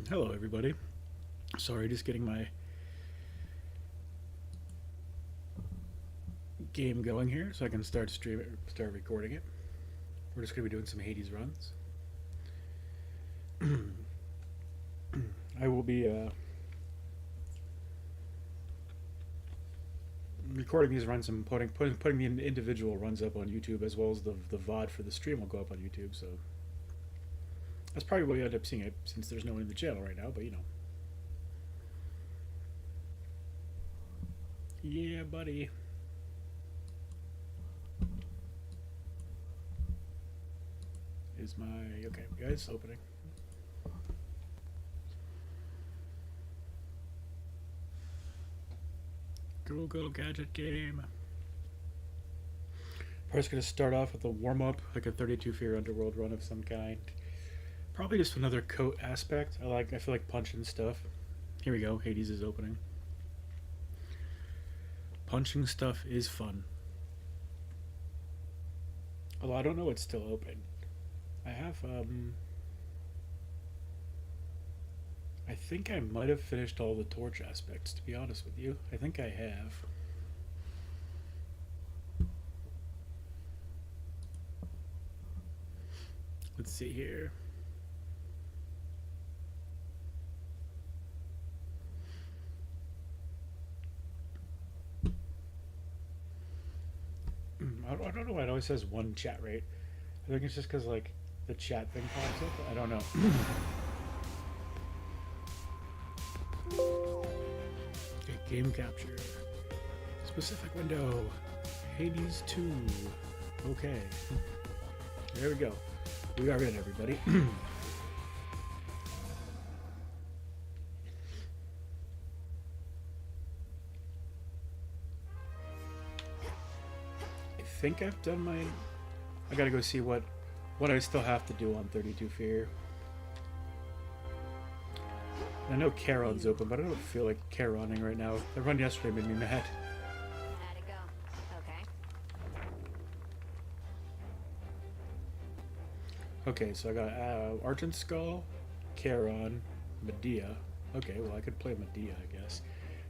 Hello, everybody. Sorry, just getting my game going here so I can start recording it. We're just gonna be doing some Hades runs. I will be recording these runs and putting the individual runs up on YouTube, as well as the VOD for the stream will go up on YouTube. So that's probably what you end up seeing it, since there's no one in the channel right now. But you know, yeah, buddy. Is my okay? Guys, opening. Go gadget game. Probably just gonna start off with a warm up, like a 32 fear underworld run of some kind. Probably just another coat aspect. I feel like punching stuff. Here we go. Hades is opening. Punching stuff is fun. Although I don't know it's still open. I have I think I might have finished all the torch aspects, to be honest with you. I think I have. Let's see here. I don't know why it always says one chat rate. I think it's just because, like, the chat thing pops up. I don't know. Okay, game capture. Specific window. Hades 2. Okay. There we go. We are in, everybody. I think I've done my... I gotta go see what I still have to do on 32 Fear. I know Charon's open, but I don't feel like Charoning right now. The run yesterday made me mad. How'd it go? Okay. Okay, so I got Argent Skull, Charon, Medea. Okay, well I could play Medea, I guess.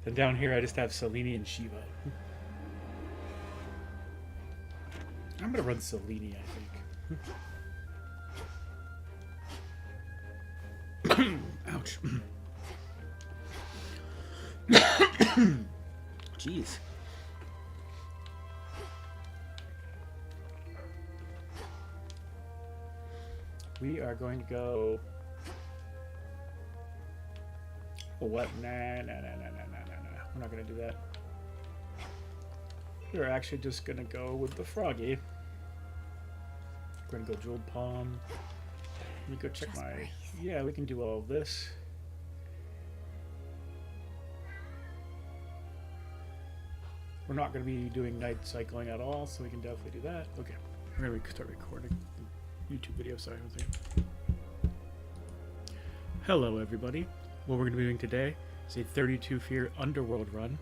Then down here I just have Selene and Shiva. I'm gonna run Selene, I think. Ouch. Jeez. We are going to go... What? Nah. We're not going to do that. We're actually just going to go with the Froggy. We're going to go Jeweled Palm. Let me go check Just my... breathe. Yeah, we can do all of this. We're not going to be doing night cycling at all, so we can definitely do that. Okay, we're going to start recording the YouTube video. Sorry, one second. Hello, everybody. What we're going to be doing today is a 32 Fear Underworld run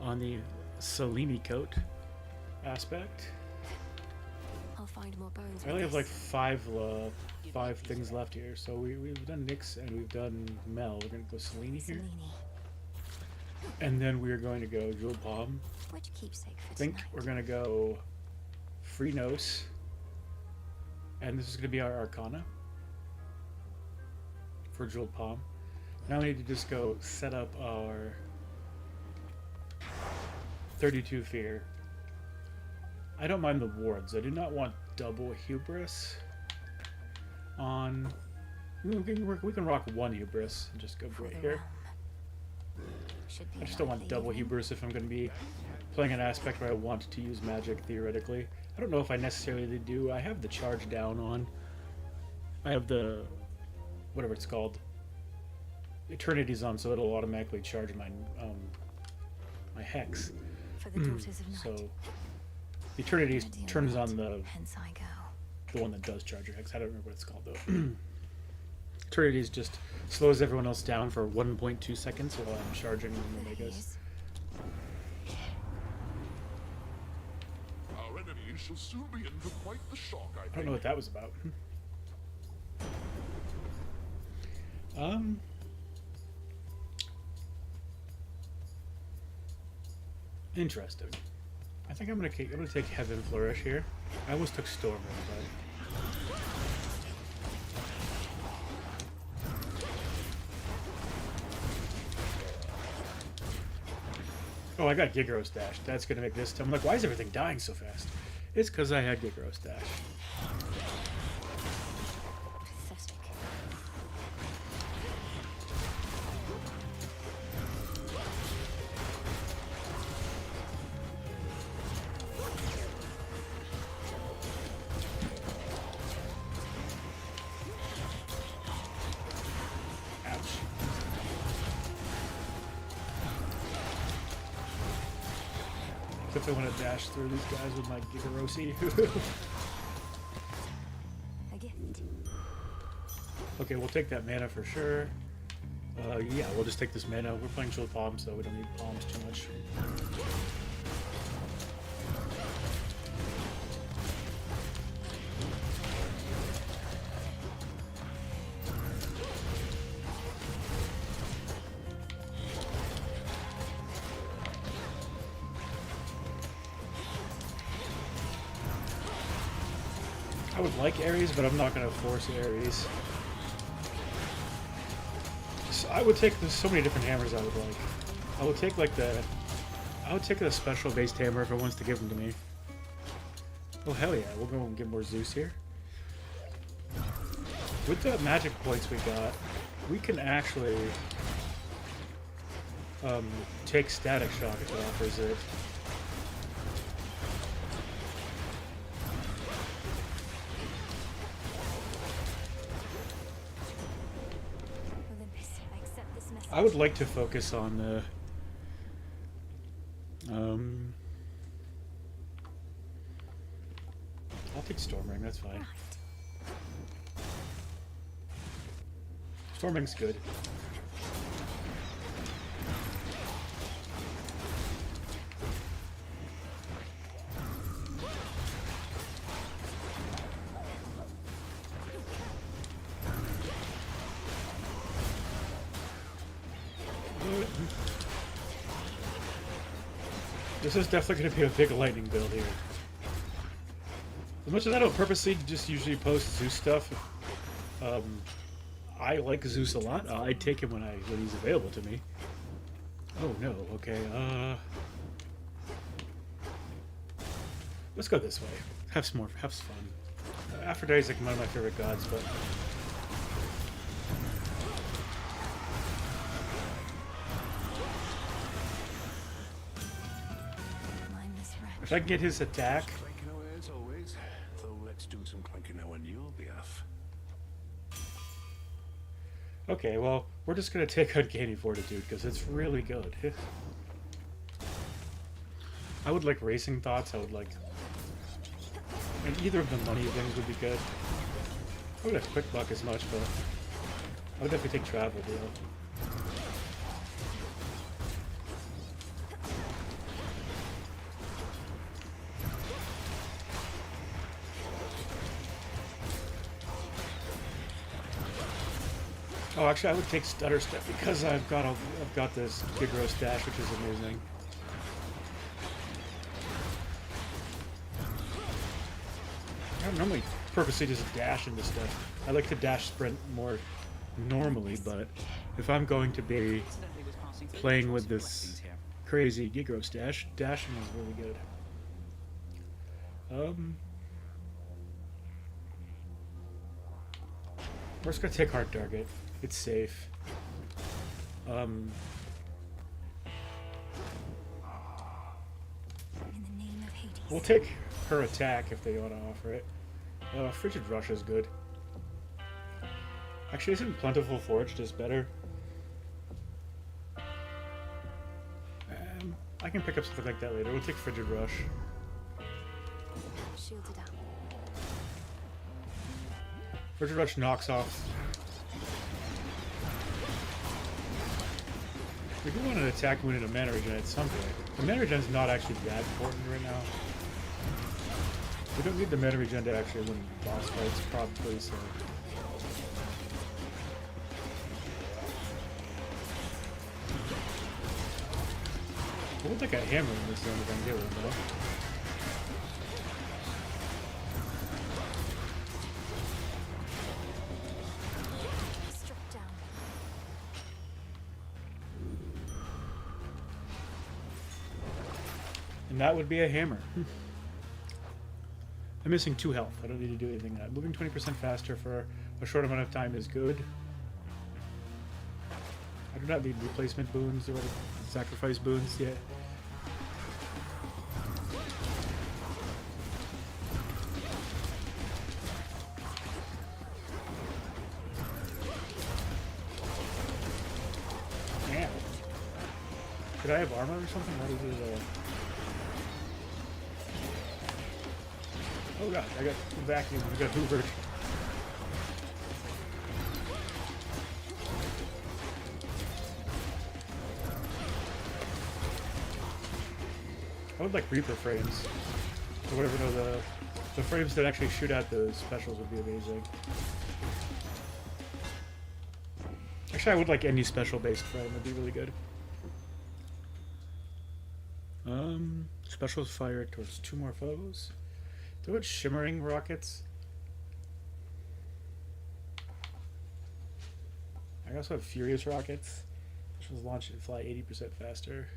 on the Selene coat aspect. I'll find more bones. I only have like five things left here. So we've done Nyx and we've done Mel. We're going to go Selene here. Selene. And then we're going to go Jewel Palm. Which keepsake for I think tonight? we're going to go Freenos. And this is going to be our Arcana for Jewel Palm. Now we need to just go set up our 32 Fear. I don't mind the wards. I do not want double Hubris on... We can rock one Hubris and just go For right the here. realm. Should be I just don't enough want for the double evening. Hubris if I'm going to be playing an aspect where I want to use magic, theoretically. I don't know if I necessarily do. I have the charge down on. I have the... whatever it's called. Eternity's on, so it'll automatically charge my my hex. For the daughters of night. So Eternity Ready or turns not, on the hence I go. one that does charge your hex. I don't remember what it's called though. Eternity's just slows everyone else down for 1.2 seconds while I'm charging There he Omegas. is. Our enemies shall soon be in for quite the shock, I I don't know what that was about. Interesting. I think I'm gonna take Heaven Flourish here. I almost took Storm, but oh, I got Gigaros Dash. That's gonna make this. I'm like, why is everything dying so fast? It's because I had Gigaros Dash. Pathetic. Ouch. Except I want to dash through these guys with my Gigarosi. A gift. Okay, we'll take that mana for sure. Yeah, we'll just take this mana. We're playing Chill Palms, so we don't need Palms too much. I would like Ares, but I'm not going to force Ares. So I would take, there's so many different hammers I would like. I would take like the, I would take the special based hammer if it wants to give them to me. Oh hell yeah, we'll go and get more Zeus here. With the magic points we got, we can actually take Static Shock if it offers it. Olympus, I accept this message. I would like to focus on the I'll take Stormring, that's fine. Right. Stormring's good. This is definitely going to be a big lightning build here. As much as I don't purposely just usually post Zeus stuff, I like Zeus a lot. I take him when he's available to me. Oh no, okay, let's go this way. Have some fun. Aphrodite's like one of my favorite gods, but Mindless rat. if I can get his attack, Clanking away as always. Though let's do some clanking now on your behalf. okay, well, we're just gonna take Uncanny Fortitude because it's really good. I would like Racing Thoughts. I would like, and either of the money things would be good. I would have Quick Buck as much, but I would definitely take Travel Deal. Oh, actually, I would take Stutter Step because I've got this Gigaros Dash, which is amazing. I don't normally purposely just dash into stuff. I like to dash sprint more normally, but if I'm going to be playing with this crazy Gigaros Dash, dashing is really good. We're just gonna take Hard Target. It's safe. In the name of Hades. We'll take her attack if they want to offer it. Frigid Rush is good. Actually, isn't Plentiful Forge just better? I can pick up something like that later. We'll take Frigid Rush. Shielded up. Frigid Rush knocks off. We do want an attack when in a mana regen at some point. The mana regen is not actually that important right now. We don't need the mana regen to actually win boss fights, probably, so. It looked like a hammer in this zone if I can get one, though. Struck down. And that would be a hammer. I'm missing 2 health. I don't need to do anything. Moving 20% faster for a short amount of time is good. I do not need replacement boons or sacrifice boons yet. Yeah. Did I have armor or something? What is it? Oh god, I got vacuumed. I got hoovered. I would like Reaper frames. Or whatever, no, the frames that actually shoot out those specials would be amazing. Actually, I would like any special based frame. Would be really good. Specials fired towards 2 more foes. Throw it shimmering rockets. I also have furious rockets. Specials launch and fly 80% faster.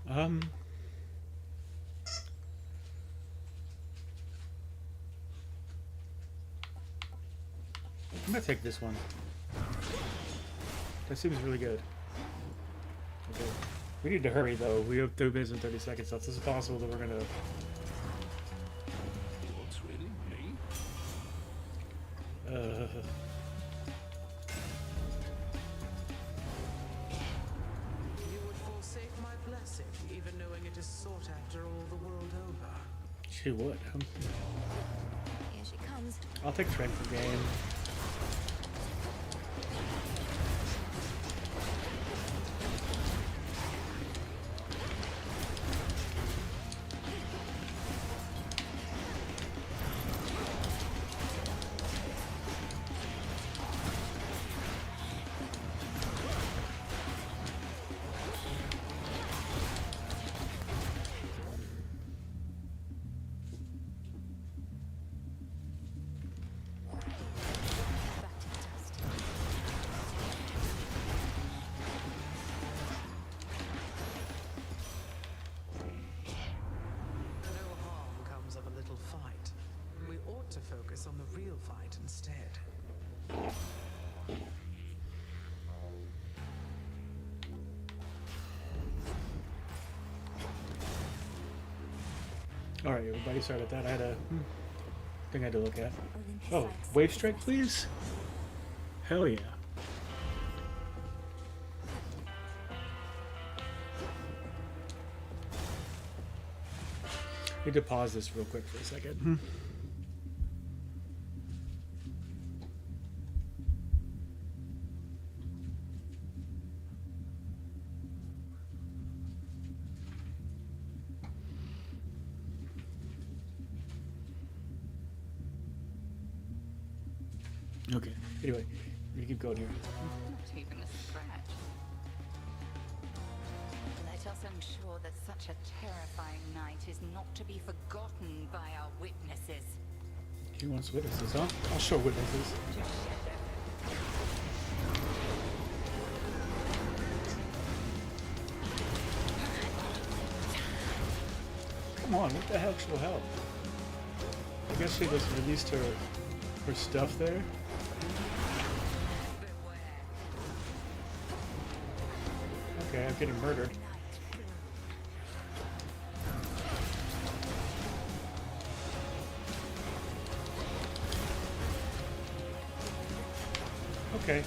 I'm gonna take this one. That seems really good. Okay. We need to hurry though. We have 2 minutes and 30 seconds left. This is possible that we're gonna. What's really me? You would forsake my blessing, even knowing it is sought after all the world over. She would. Here she comes. I'll take Strength Gain. To focus on the real fight instead. Alright, everybody, sorry about that. I had a thing I had to look at. Olympus Oh, likes Wave Strike, please? Hell yeah. Need to pause this real quick for a second. Okay. Anyway, we keep going here. Not even a scratch. Let us ensure that such a terrifying night is not to be forgotten by our witnesses. He wants witnesses, huh? I'll show witnesses. Come on, what the heck will help? I guess she just released her stuff there. Okay, I'm getting murdered. Okay.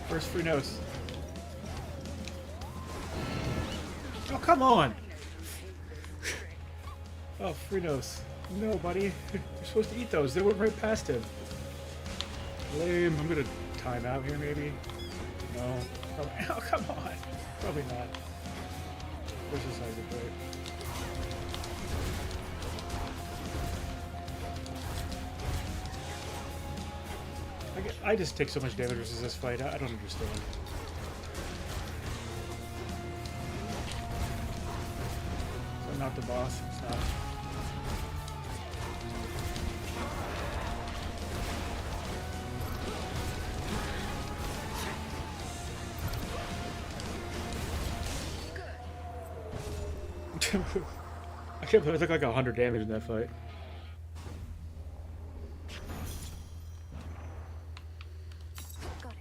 First free nose. Oh, come on! Oh, Frinos. No, buddy. You're supposed to eat those. They went right past him. Lame. I'm gonna time out here, maybe. No. Probably, oh, come on. Probably not. Where's this exit point? I just take so much damage versus this fight. I don't understand. So I'm not the boss. It's not. I can't believe I took like 100 damage in that fight. Got it.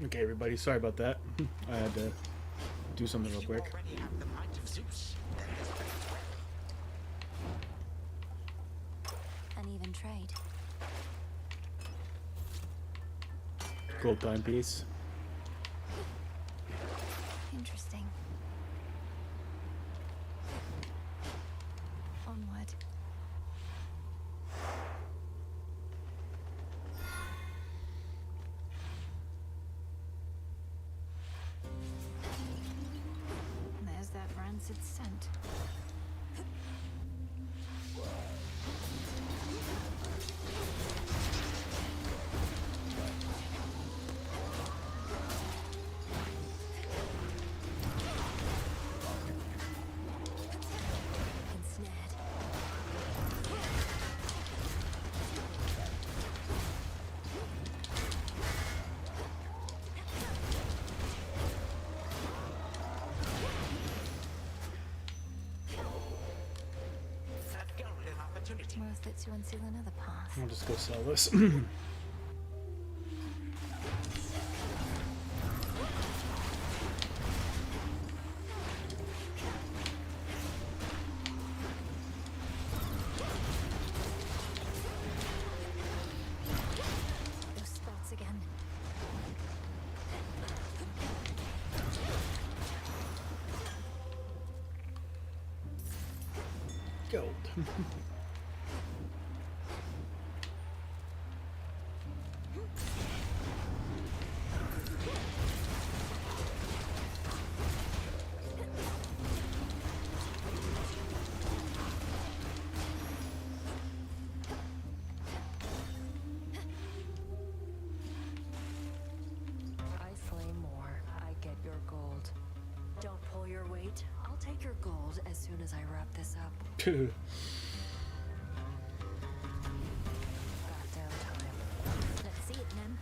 Okay, everybody, sorry about that. I had to do something real quick. Already have the might of Zeus. Then let's put it well. An even trade. Gold timepiece. Interesting. Onward. There's that rancid scent. Ensnared. That golden opportunity. Worth it to unseal another path. I'll just go sell this. Those spots again. Gold. I slay more, I get your gold. Don't pull your weight. I'll take your gold as soon as I wrap this up. Goddamn time. Let's see it, Nen.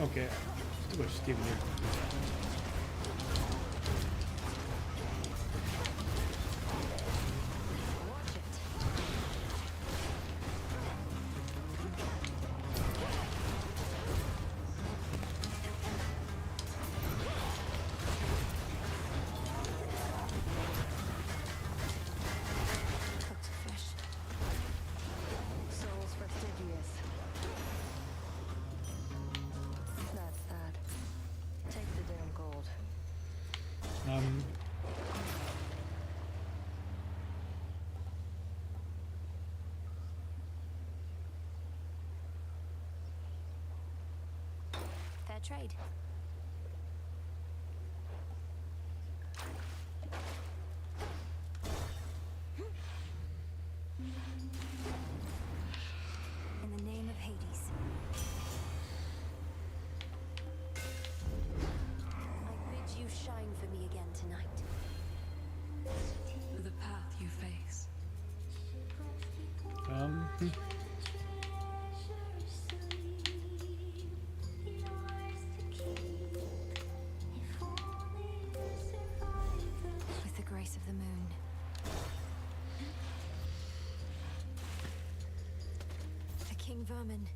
Okay. Too much giving here. Watch it. Cooked fish. Souls fastidious. That's that. Take the damn gold. Fair trade. In the name of Hades. I bid you shine for me again tonight. The path you face. With the grace of the moon. The King Vermin.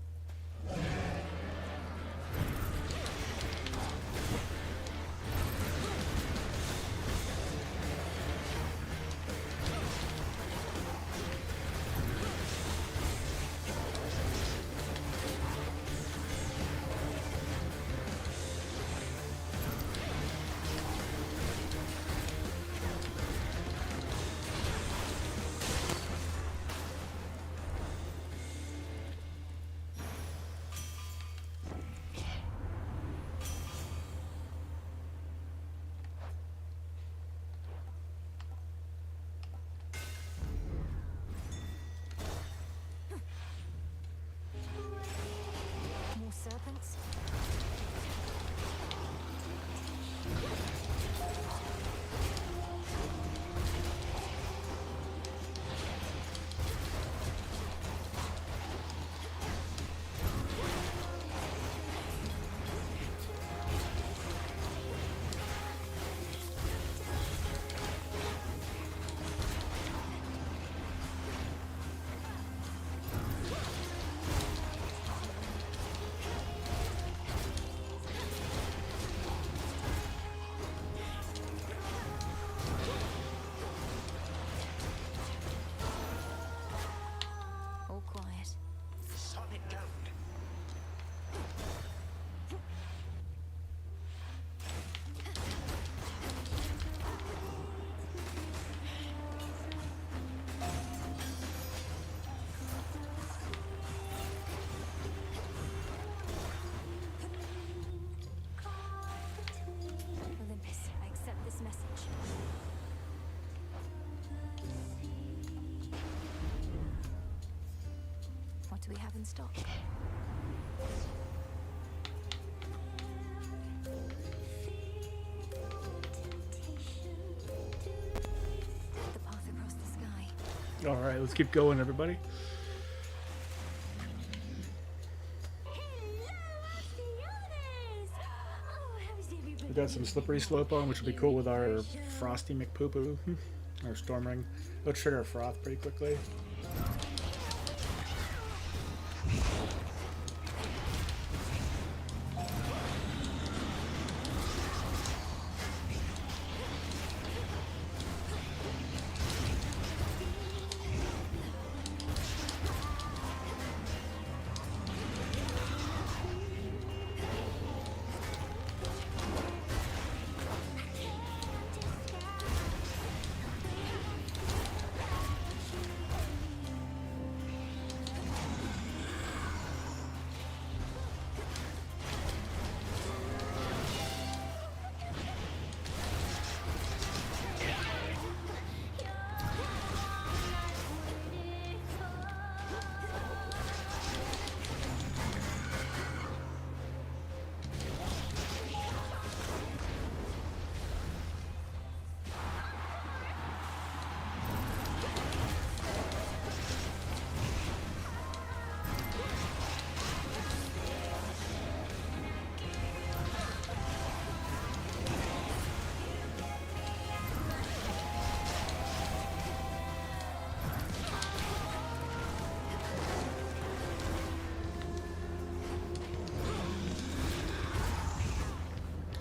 we have in stock. The path across the sky. All right, let's keep going, everybody. We got some slippery slope on, which will be cool with our frosty McPoopoo, our storm ring. It'll trigger froth pretty quickly.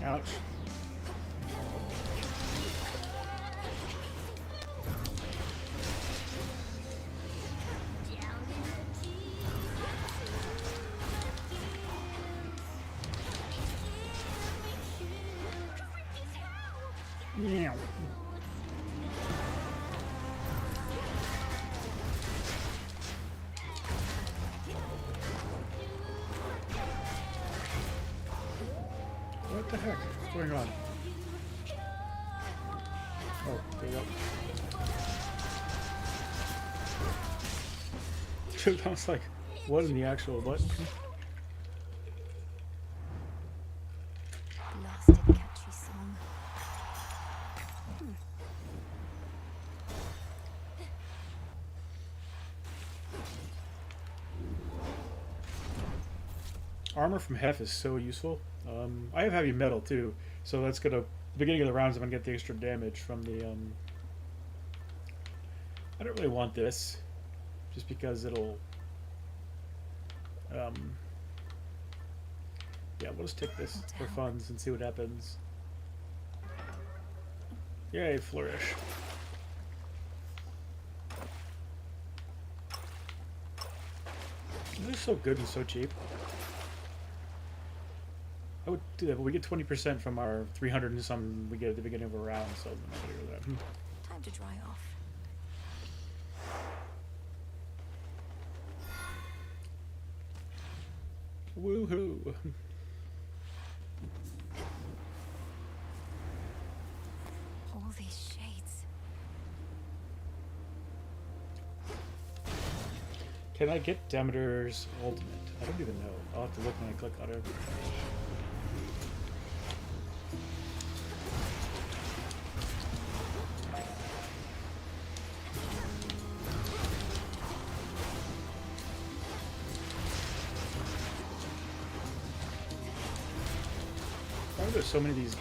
Ouch. Meow. What the heck? What's going on? Oh, there you go. Shoot, I was like, what in the actual button? Blasted catchy song. Armor from Hef is so useful. I have heavy metal too, so that's gonna beginning of the rounds I'm gonna get the extra damage from the I don't really want this just because it'll yeah, we'll just take this for funds and see what happens. Yay, flourish. This is so good and so cheap. I would do that, but we get 20% from our 300 and some we get at the beginning of a round, so I'm not gonna do that. Time to dry off. Woohoo! All these shades. Can I get Demeter's ultimate? I don't even know. I'll have to look when I click on it. Why are there so many of these?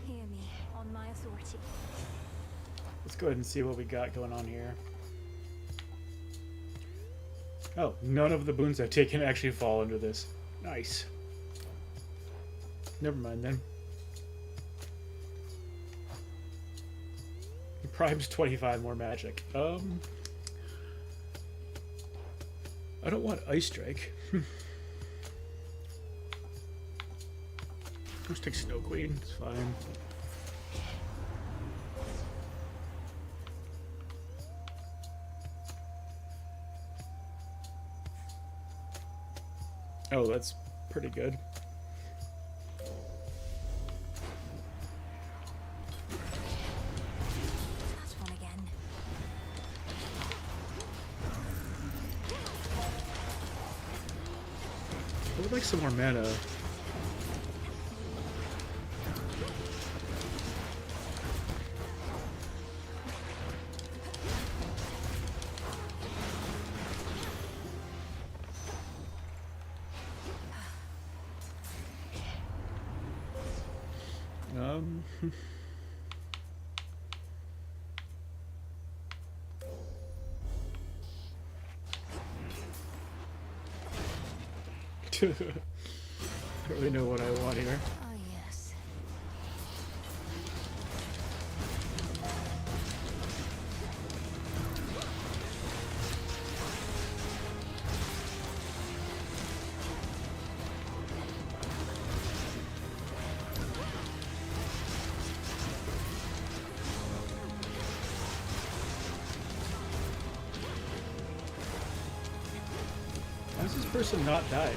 Hear me, on my authority. Let's go ahead and see what we got going on here. Oh, none of the boons I've taken actually fall under this. Nice. Never mind then. Prime's 25 more magic. I don't want Ice Strike. Let's take Snow Queen, it's fine. Oh, that's pretty good. would like some more mana. I don't really know what I want here. Oh, yes. Why has this person not died?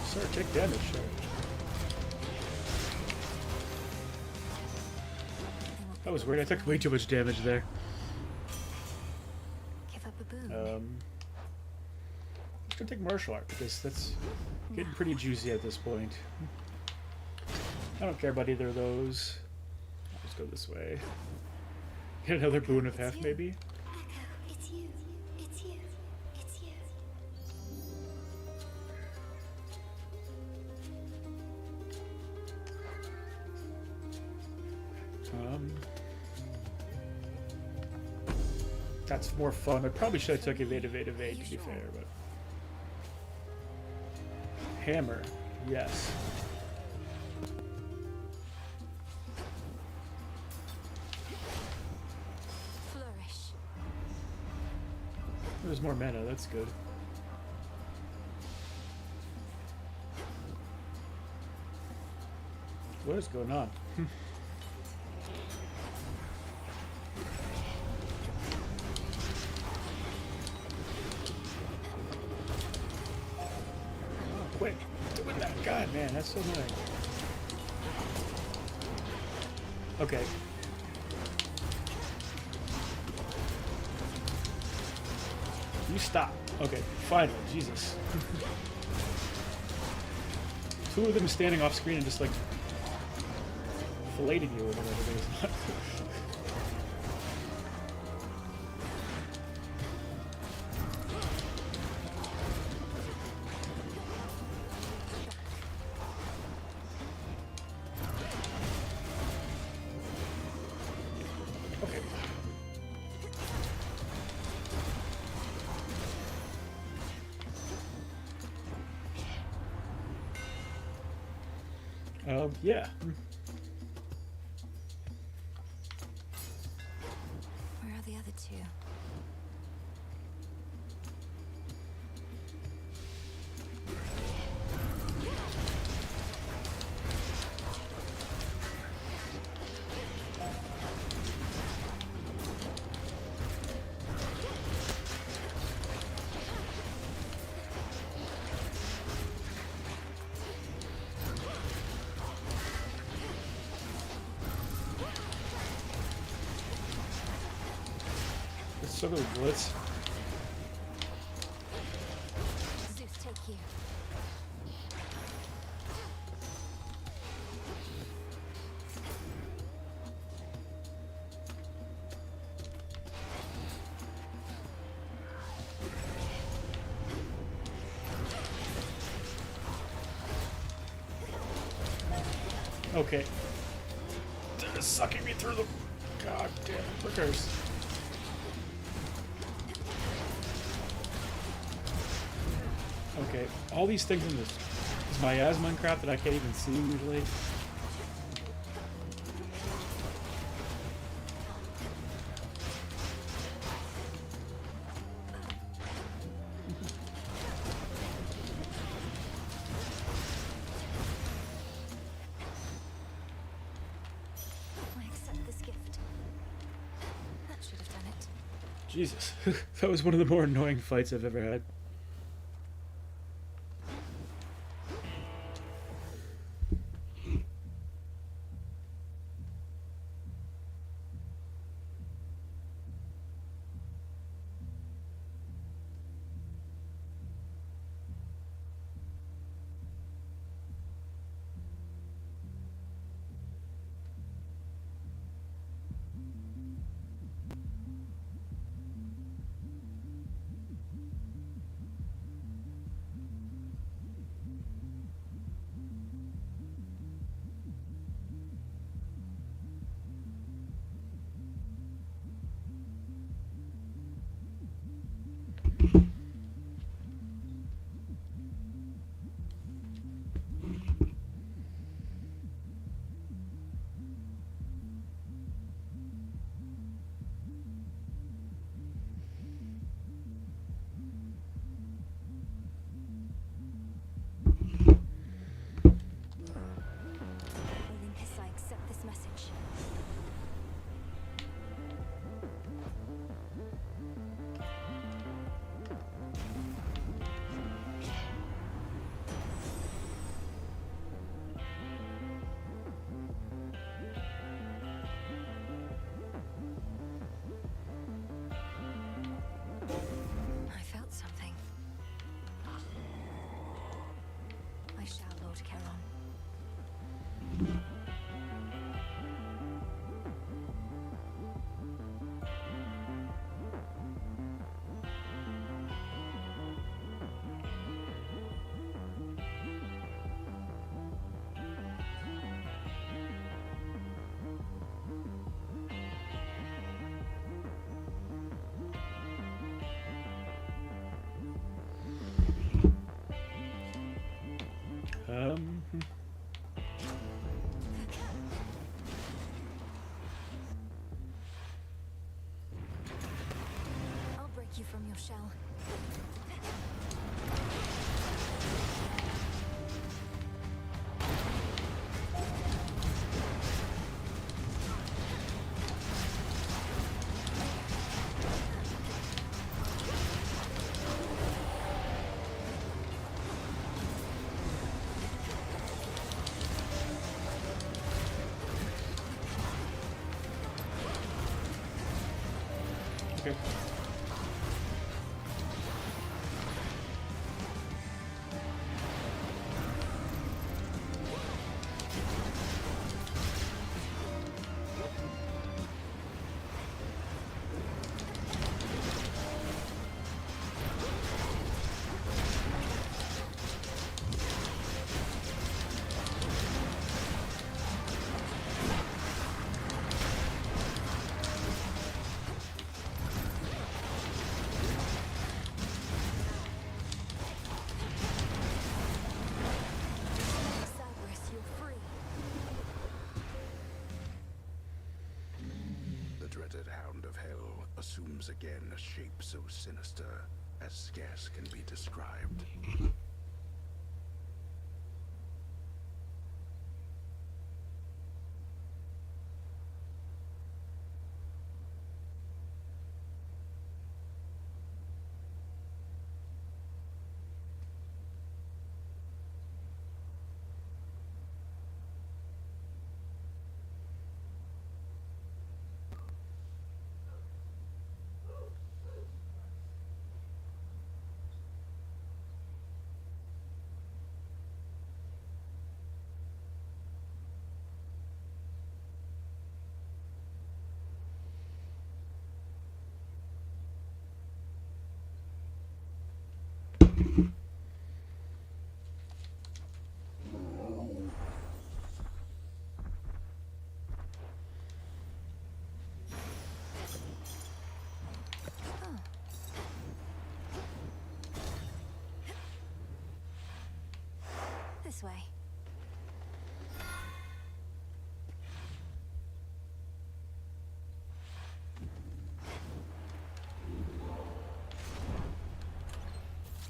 Sir, take damage, sure. That was weird. I took way too much damage there. Give up a boon. I'm just gonna take martial art because that's getting pretty juicy at this point. I don't care about either of those. I'll just go this way. Get another boon of half, maybe. Echo, it's you. It's you. It's you. That's more fun. I probably should have took evade, to be fair, but hammer, yes. Flourish. There's more mana. That's good. What is going on? Quick, doing that. God, man, that's so annoying. Okay. You stop. Okay, finally, Jesus. Two of them standing off screen and just like filleting you or whatever it is. Okay. Yeah. Where are the other two? It's so many blitz. Zeus, take you. Okay. They're sucking me through the goddamn prickers. Okay, all these things in this miasma and crap that I can't even see usually. I accept this gift. That should have done it. Jesus, that was one of the more annoying fights I've ever had. shell. Okay. Cyrus, you're free. The dreaded Hound of Hell assumes again a shape so sinister as scarce can be described. This way.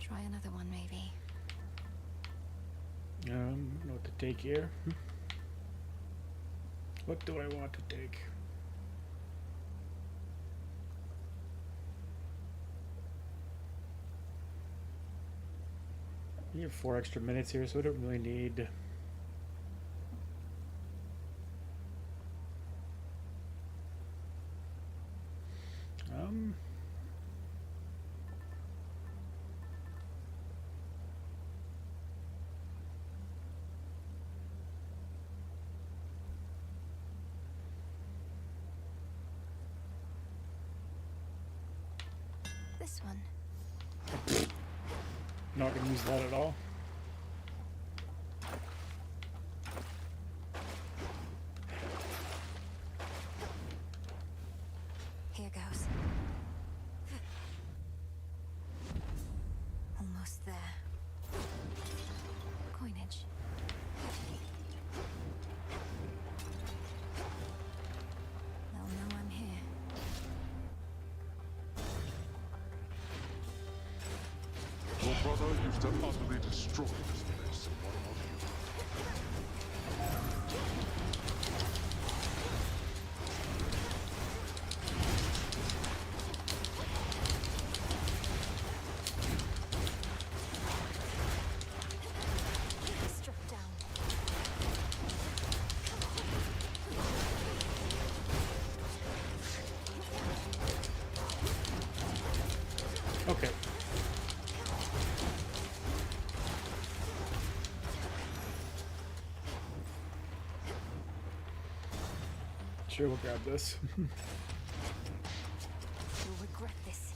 Try another one, maybe. I don't know what to take here. What do I want to take? We have 4 extra minutes here, so we don't really need. This one. Not gonna use that at all. Here goes. Almost there. Coinage. They'll know I'm here. Your brother used to utterly destroy this place, and what of you? Struck down. Okay. Sure, we'll grab this. You'll regret this.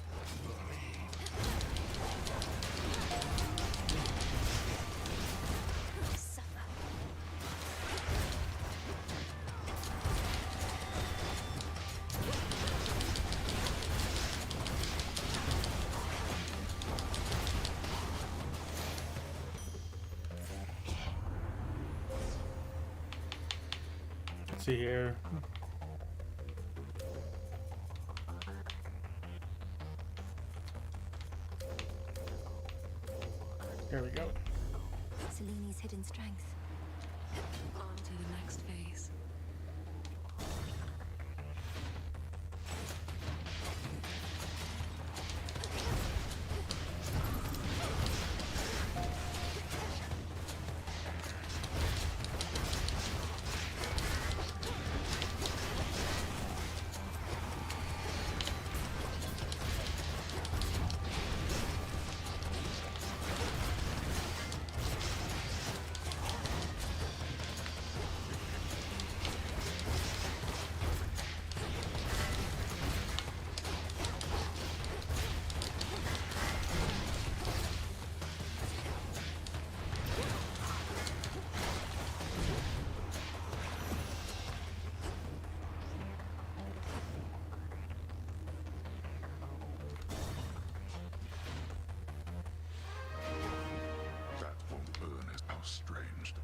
Suffer. Let's see here. Here we go. Seleni's hidden strength. On to the next phase. That won't burn his house strange.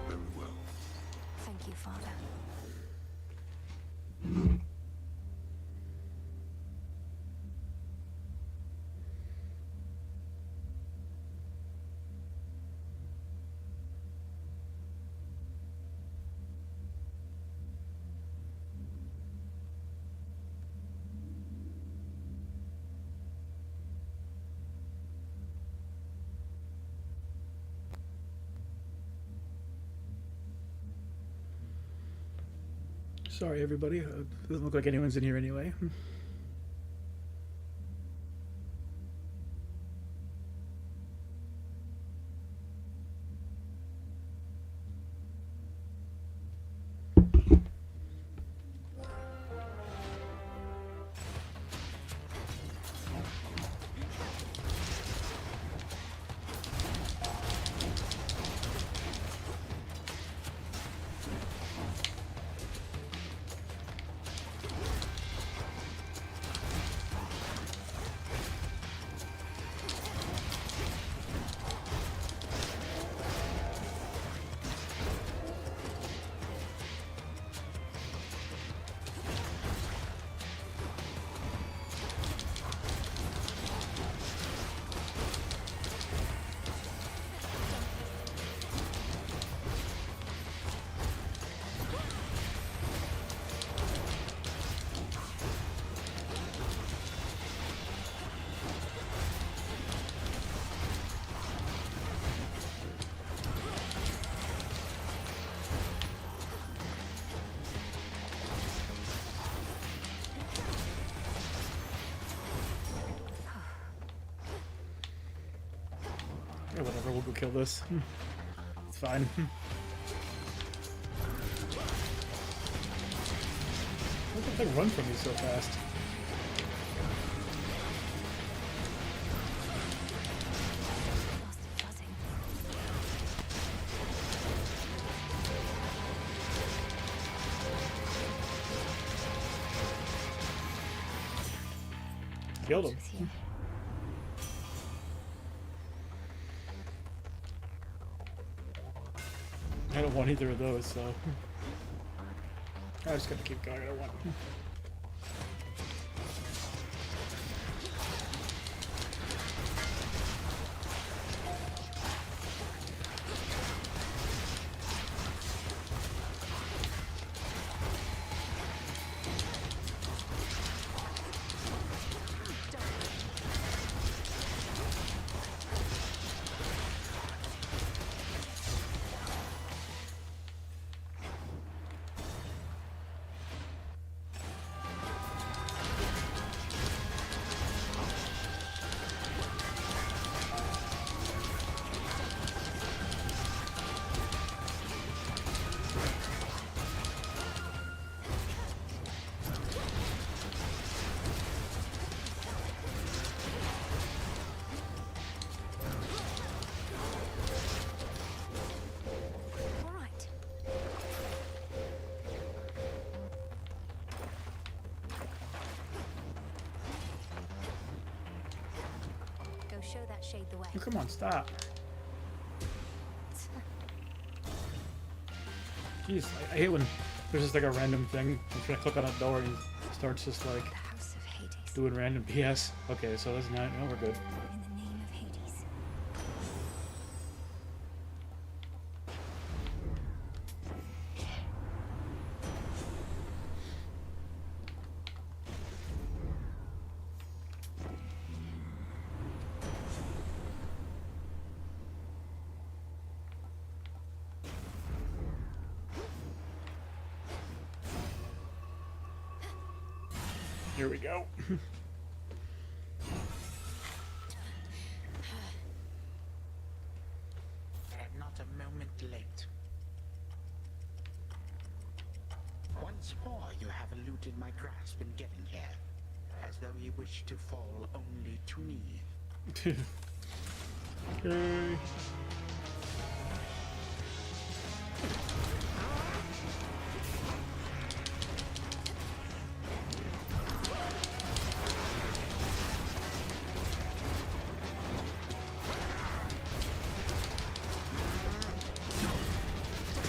Very well. Thank you, Father. Sorry, everybody. Doesn't look like anyone's in here anyway. Yeah, whatever, we'll go kill this. It's fine. Why did they run from me so fast? Lost it buzzing. Killed him. With you. I don't want either of those, so I'm just gonna keep going. I don't want. All right. Go show that shade the way. Oh, come on, stop. Jeez, I hate when there's just like a random thing. I'm trying to click on a door and it starts just like The House of Hades. doing random BS. Okay, so that's not. No, we're good. In the name of Hades. Here we go. Not a moment late. Once more you have eluded my grasp in getting here, as though you wish to fall only to me. Okay.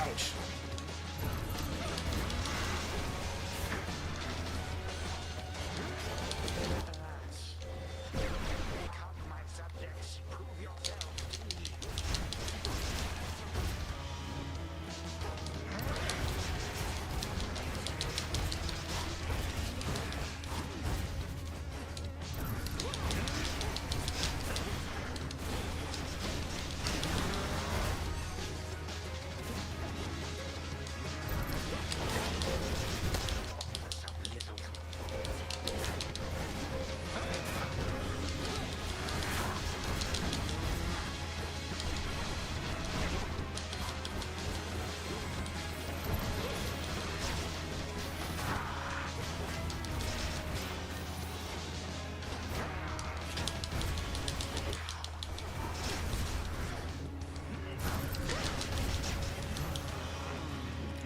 Ouch. Alas. Become my subjects. Prove yourselves to me.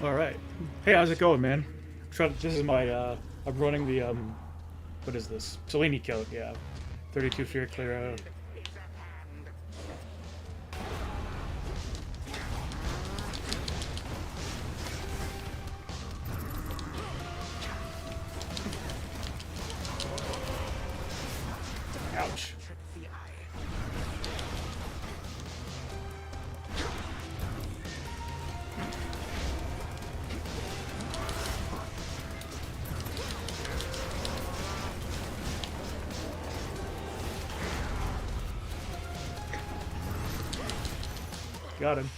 All right. Hey, how's it going, man? This is my. I'm running the What is this? Selene kill. Yeah. 32 fear clear out. Ouch. Trick the eye. Got him.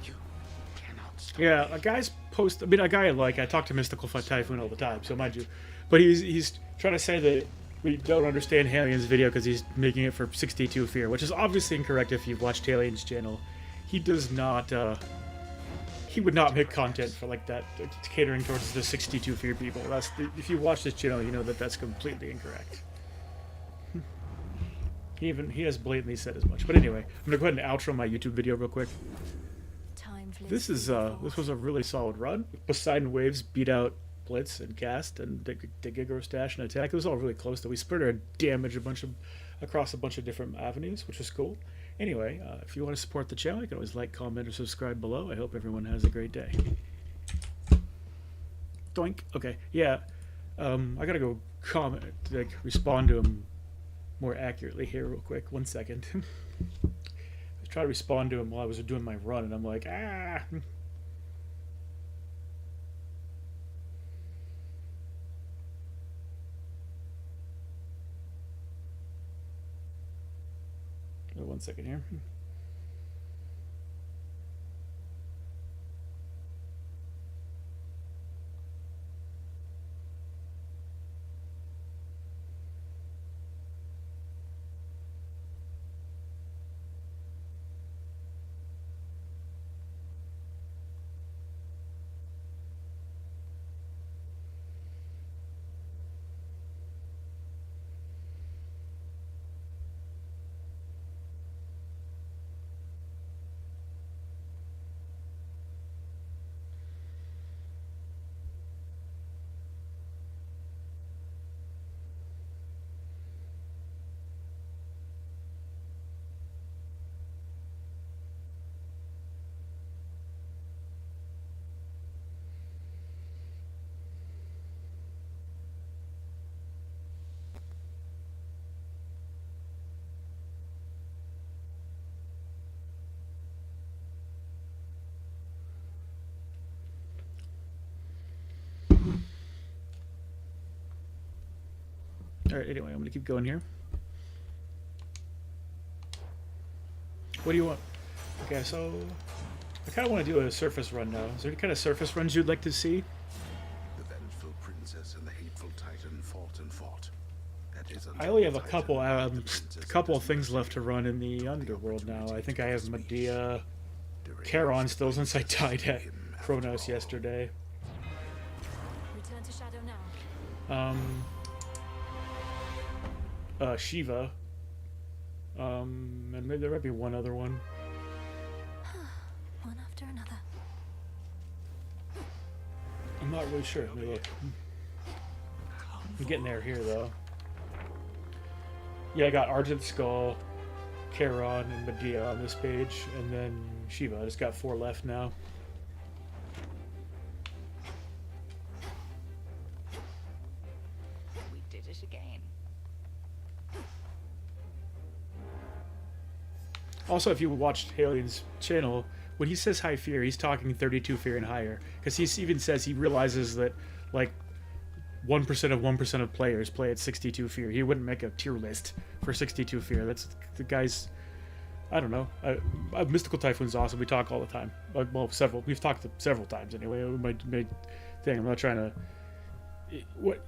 You cannot stop. Yeah, a guy's post. I mean, a guy like I talk to Mystical Typhoon all the time, so mind you, but he's trying to say that we don't understand Halien's video because he's making it for 62 fear, which is obviously incorrect if you've watched Halien's channel. He does not. He would not make content for like that, catering towards the 62 fear people. If you watch this channel, you know that that's completely incorrect. He has blatantly said as much. But anyway, I'm gonna go ahead and outro my YouTube video real quick. Time flies This is this was a really solid run. Poseidon Waves beat out Blitz and Cast and Digigro Stash and Attack. It was all really close though. We spread our damage across a bunch of different avenues, which was cool. Anyway, if you want to support the channel, you can always like, comment, or subscribe below. I hope everyone has a great day. Doink. Okay, yeah. I gotta go respond to him more accurately here real quick. 1 second. I was trying to respond to him while I was doing my run, and I'm like, ah. Oh, 1 second here. Alright, anyway, I'm gonna keep going here. What do you want? Okay, so I kind of want to do a surface run now. Is there any kind of surface runs you'd like to see? The vengeful princess and the hateful titan fought and fought. That is I only have until a the couple titan, the princess couple and of things his left to run in the underworld now. I think I have Medea, Charon still since I died at Kronos yesterday. Return to shadow now. Shiva. And maybe there might be one other one. One after another. I'm not really sure. Let me look. I'm getting there here though. Yeah, I got Argent Skull, Charon, and Medea on this page, and then Shiva. I just got 4 left now. We did it again. Also, if you watched Halien's channel, when he says high fear, he's talking 32 fear and higher. Because he even says he realizes that, like, 1% of 1% of players play at 62 fear. He wouldn't make a tier list for 62 fear. That's the guy's... I don't know. Mystical Typhoon's awesome. We talk all the time. Well, we've talked several times anyway. My thing. I'm not trying to...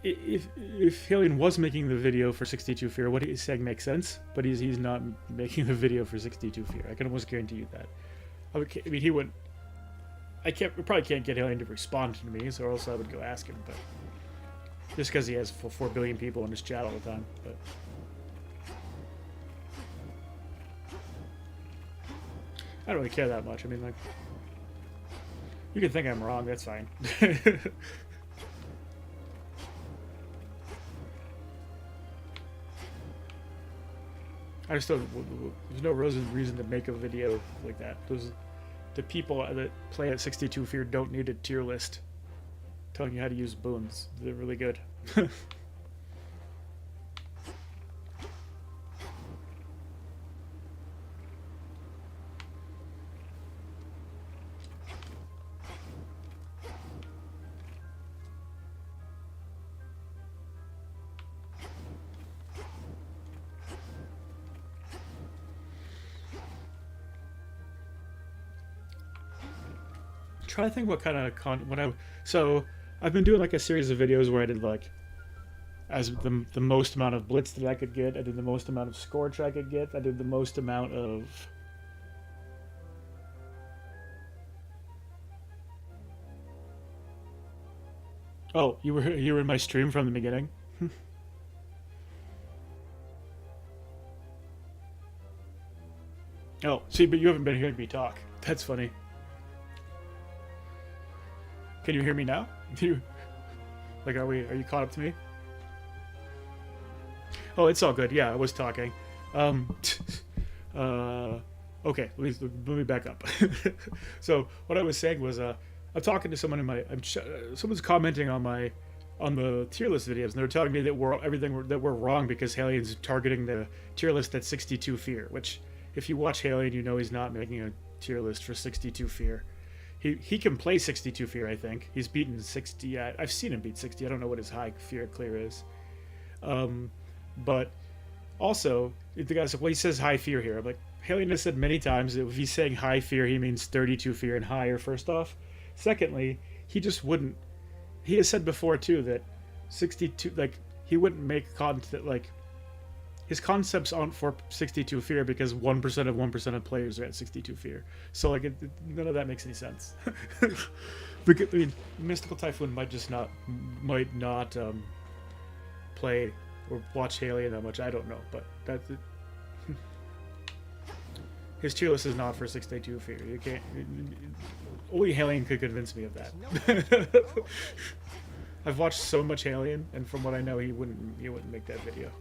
If Halien was making the video for 62 fear, what he's saying makes sense, but he's not making the video for 62 fear. I can almost guarantee you that. I mean, he wouldn't. We probably can't get Halien to respond to me, so else I would go ask him. But just because he has 4 billion people in his chat all the time. But I don't really care that much. I mean, like, you can think I'm wrong. That's fine. I just don't. There's no reason to make a video like that. The people that play at 62 fear don't need a tier list telling you how to use boons. They're really good. Trying to think what kind of so I've been doing like a series of videos where I did like as the most amount of blitz that I could get. I did the most amount of scorch I could get. I did the most amount of oh, you were in my stream from the beginning. Oh, see, but you haven't been hearing me talk. That's funny. Can you hear me now? Like, are you caught up to me? Oh, it's all good. Yeah, I was talking. Okay, let me back up. So what I was saying was, I'm talking to someone in my, someone's commenting on the tier list videos, and they're telling me that we're wrong because Halien's targeting the tier list at 62 fear. Which, if you watch Halien, you know he's not making a tier list for 62 fear. He can play 62 fear, I think. He's beaten 60. I've seen him beat 60. I don't know what his high fear clear is. But also, the guy's like, well, he says high fear here. I'm like, Halien has said many times that if he's saying high fear, he means 32 fear and higher, first off. Secondly, he just wouldn't. He has said before, too, that 62, like, he wouldn't make content, like, his concepts aren't for 62 fear because 1% of 1% of players are at 62 fear. So, like, none of that makes any sense. Because, I mean, Mystical Typhoon might not play or watch Halien that much. I don't know, but that's it. His tier list is not for 62 fear. You can't. Only Halien could convince me of that. I've watched so much Halien, and from what I know, he wouldn't make that video.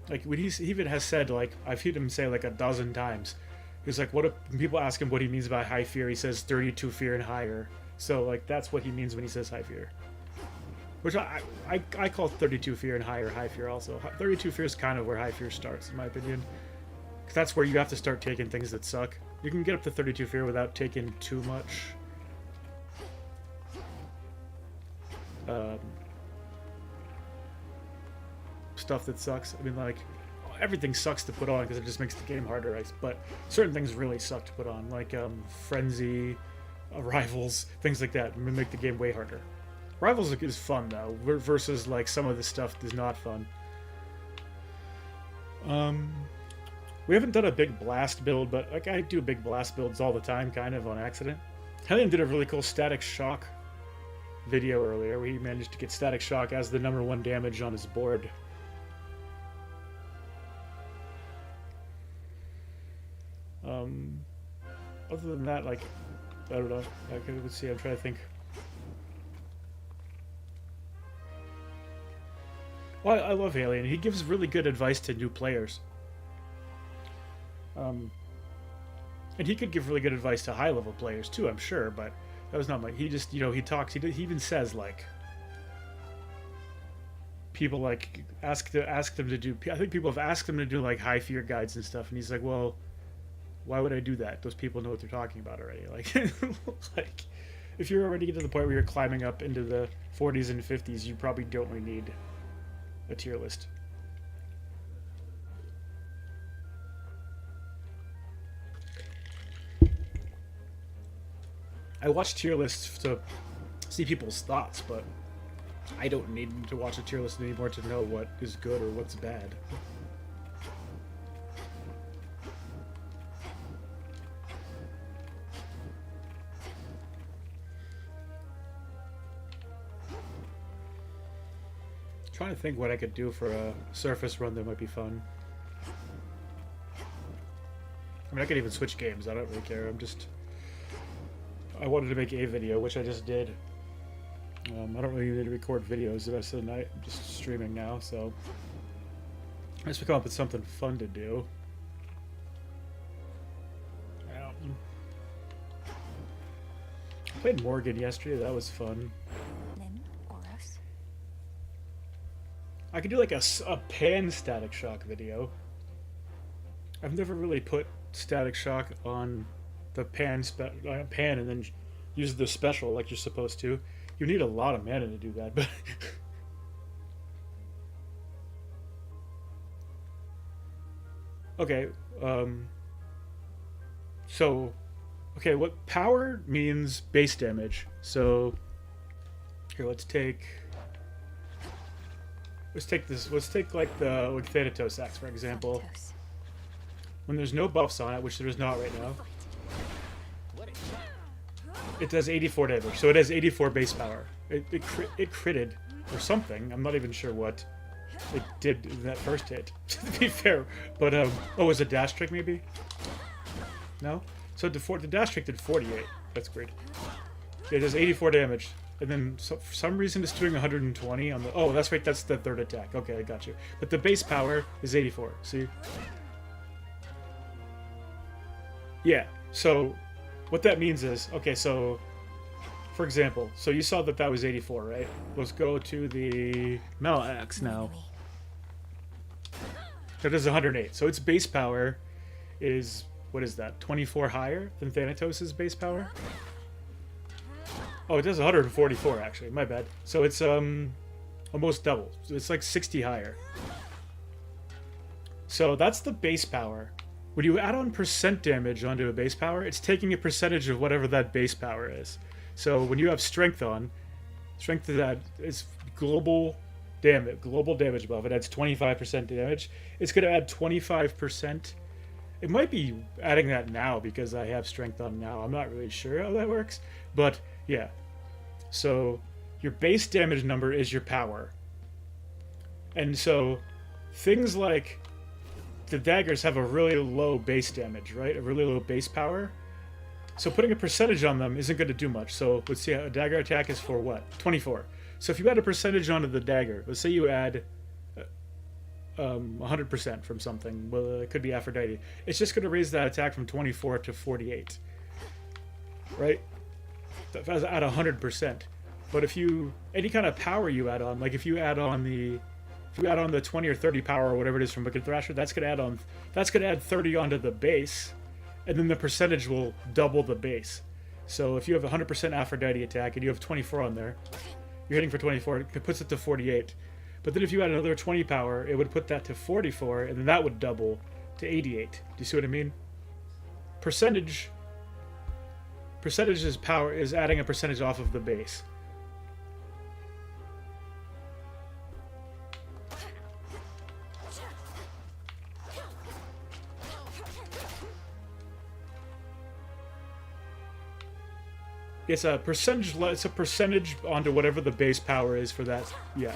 Like, when he even has said, like, I've heard him say like a dozen times, he's like, when people ask him what he means by high fear, he says 32 fear and higher. So, like, that's what he means when he says high fear. Which I call 32 fear and higher high fear also. 32 fear is kind of where high fear starts, in my opinion. 'Cause that's where you have to start taking things that suck. You can get up to 32 fear without taking too much. stuff that sucks. I mean, like, everything sucks to put on because it just makes the game harder, but certain things really suck to put on, like Frenzy, Rivals, things like that. Make the game way harder. Rivals is fun, though, versus, like, some of the stuff is not fun. We haven't done a big blast build, but, like, I do big blast builds all the time, kind of, on accident. Hellion did a really cool Static Shock video earlier, where he managed to get Static Shock as the #1 damage on his board. Other than that, like, I don't know. Like, let's see, I'm trying to think. Well, I love Alien. He gives really good advice to new players. And he could give really good advice to high-level players, too, I'm sure, but that was not my... He just, you know, he talks... He even says, like... People, like, ask them to do... I think people have asked him to do, like, high fear guides and stuff, and he's like, well... Why would I do that? Those people know what they're talking about already. Like, like, if you're already to the point where you're climbing up into the 40s and 50s, you probably don't really need a tier list. I watch tier lists to see people's thoughts, but I don't need to watch a tier list anymore to know what is good or what's bad. Trying to think what I could do for a surface run that might be fun. I mean, I could even switch games. I don't really care. I wanted to make a video, which I just did. I don't really need to record videos the rest of the night. I'm just streaming now, so I just come up with something fun to do. I played Morgan yesterday. That was fun. I could do like a pan Static Shock video. I've never really put Static Shock on the pan and then use the special like you're supposed to. You need a lot of mana to do that, but okay. Okay, what power means base damage. So here, let's take this. Let's take like the Thanatos Axe, for example. When there's no buffs on it, which there is not right now, it does 84 damage. So it has 84 base power. It critted or something. I'm not even sure what it did in that first hit, to be fair. But oh, was it dash trick maybe? No. So the dash trick did 48. That's great. It does 84 damage. And then, for some reason, it's doing 120 on the... Oh, that's right, that's the third attack. Okay, I got you. But the base power is 84, see? Yeah, so what that means is... Okay, so, for example, so you saw that was 84, right? Let's go to the Metal Axe now. That is 108. So its base power is... What is that? 24 higher than Thanatos' base power? Oh, it does 144, actually. My bad. So it's almost double. So it's like 60 higher. So that's the base power. When you add on percent damage onto a base power, it's taking a percentage of whatever that base power is. So when you have strength on, strength to that is global damage buff. It adds 25% damage. It's going to add 25%. It might be adding that now because I have strength on now. I'm not really sure how that works. But, yeah. So, your base damage number is your power. And so, things like the daggers have a really low base damage, right? A really low base power. So putting a percentage on them isn't going to do much. So, let's see, a dagger attack is for what? 24. So if you add a percentage onto the dagger, let's say you add 100% from something. Well, it could be Aphrodite. It's just going to raise that attack from 24 to 48. Right? At 100%. But if you... Any kind of power you add on, like if you add on the 20 or 30 power or whatever it is from Wicked Thrasher, that's going to add 30 onto the base, and then the percentage will double the base. So if you have 100% Aphrodite attack and you have 24 on there, you're hitting for 24, it puts it to 48. But then if you add another 20 power, it would put that to 44, and then that would double to 88. Do you see what I mean? Percentage is power is adding a percentage off of the base. It's a percentage. It's a percentage onto whatever the base power is for that. Yeah.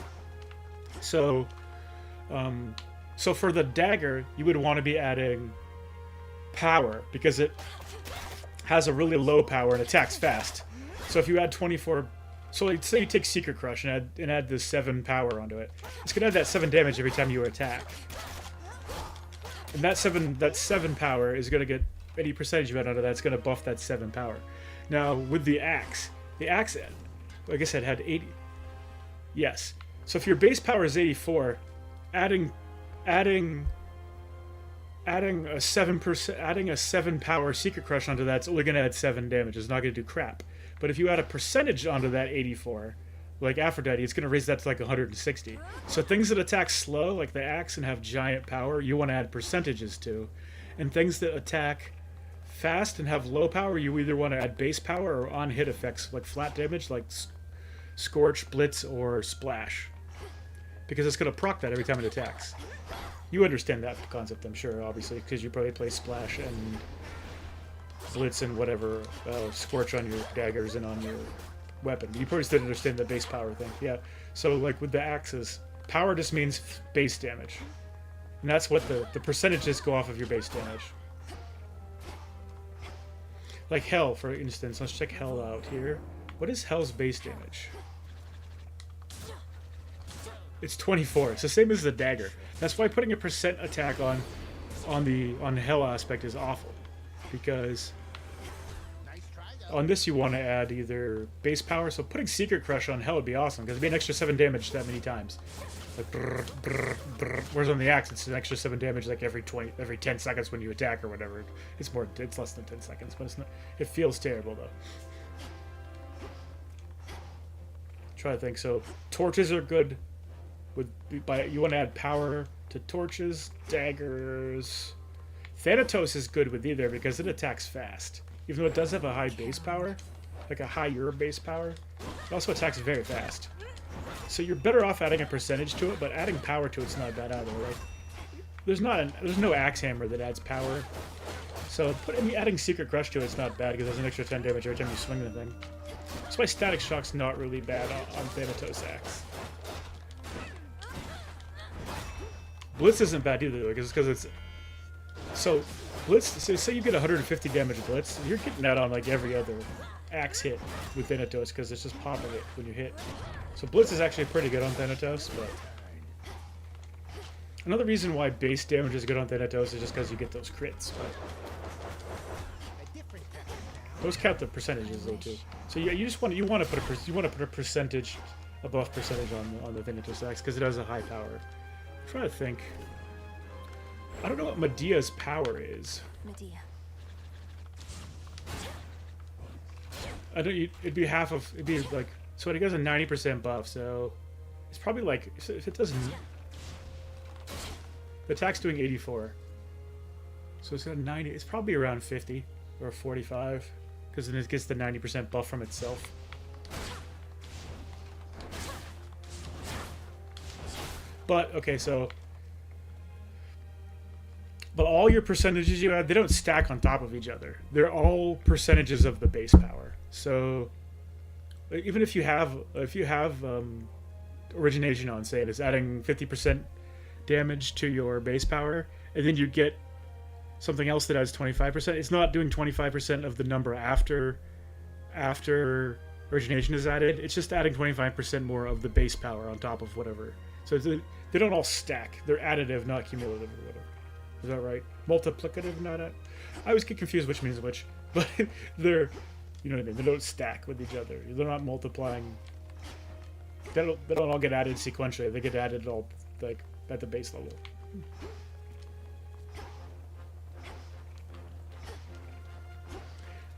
So, so for the dagger, you would want to be adding power because it has a really low power and attacks fast. So if you add 24, so like, say you take Secret Crush and add this 7 power onto it, it's gonna add that 7 damage every time you attack. And that 7 power is gonna get any percentage you add onto that. It's gonna buff that 7 power. Now with the axe, like I said, had 80. Yes. So if your base power is 84, adding a 7 power Secret Crush onto that's only going to add 7 damage. It's not going to do crap. But if you add a percentage onto that 84, like Aphrodite, it's going to raise that to like 160. So things that attack slow, like the axe and have giant power, you want to add percentages to. And things that attack fast and have low power, you either want to add base power or on hit effects like flat damage, like Scorch, Blitz, or Splash. Because it's going to proc that every time it attacks. You understand that concept, I'm sure, obviously, because you probably play Splash and Blitz and whatever, Scorch on your daggers and on your weapon. You probably still understand the base power thing. Yeah. So, like with the axes, power just means base damage. And that's what the percentages go off of your base damage. Like Hell, for instance. Let's check Hell out here. What is Hell's base damage? It's 24. It's the same as the dagger. That's why putting a percent attack on Hell aspect is awful. Because on this you want to add either base power, so putting Secret Crush on Hell would be awesome, because it'd be an extra 7 damage that many times. Like brrr, brrr, brrr. Whereas on the axe it's an extra 7 damage like every 10 seconds when you attack or whatever. It's less than 10 seconds, but it feels terrible though. Try to think. So torches are good. You want to add power to torches, daggers. Thanatos is good with either because it attacks fast. Even though it does have a high base power, like a higher base power, it also attacks very fast. So you're better off adding a percentage to it, but adding power to it's not bad either. Like, there's no axe hammer that adds power. So adding Secret Crush to it's not bad because there's an extra 10 damage every time you swing the thing. That's why Static Shock's not really bad on Thanatos axe. Blitz isn't bad either, because it's so Blitz. So say you get 150 damage Blitz, you're getting that on like every other axe hit with Thanatos because it's just popping it when you hit. So Blitz is actually pretty good on Thanatos, but another reason why base damage is good on Thanatos is just because you get those crits. But those count the percentages though too. So yeah, you want to put a percentage, a buff percentage on the Thanatos axe because it has a high power. I'm trying to think. I don't know what Medea's power is. Medea. I don't. It'd be half of. It'd be like. So it has a 90% buff. So it's probably like if it doesn't. The attack's doing 84. So it's got 90. It's probably around 50 or 45 because then it gets the 90% buff from itself. But, okay, so... But all your percentages you add, they don't stack on top of each other. They're all percentages of the base power. So, even if you have Origination on, say, it's adding 50% damage to your base power, and then you get something else that adds 25%, it's not doing 25% of the number after Origination is added. It's just adding 25% more of the base power on top of whatever. So they don't all stack. They're additive, not cumulative or whatever. Is that right? Multiplicative, not I always get confused which means which. But they're, you know what I mean? They don't stack with each other. They're not multiplying. They don't all get added sequentially. They get added all like at the base level.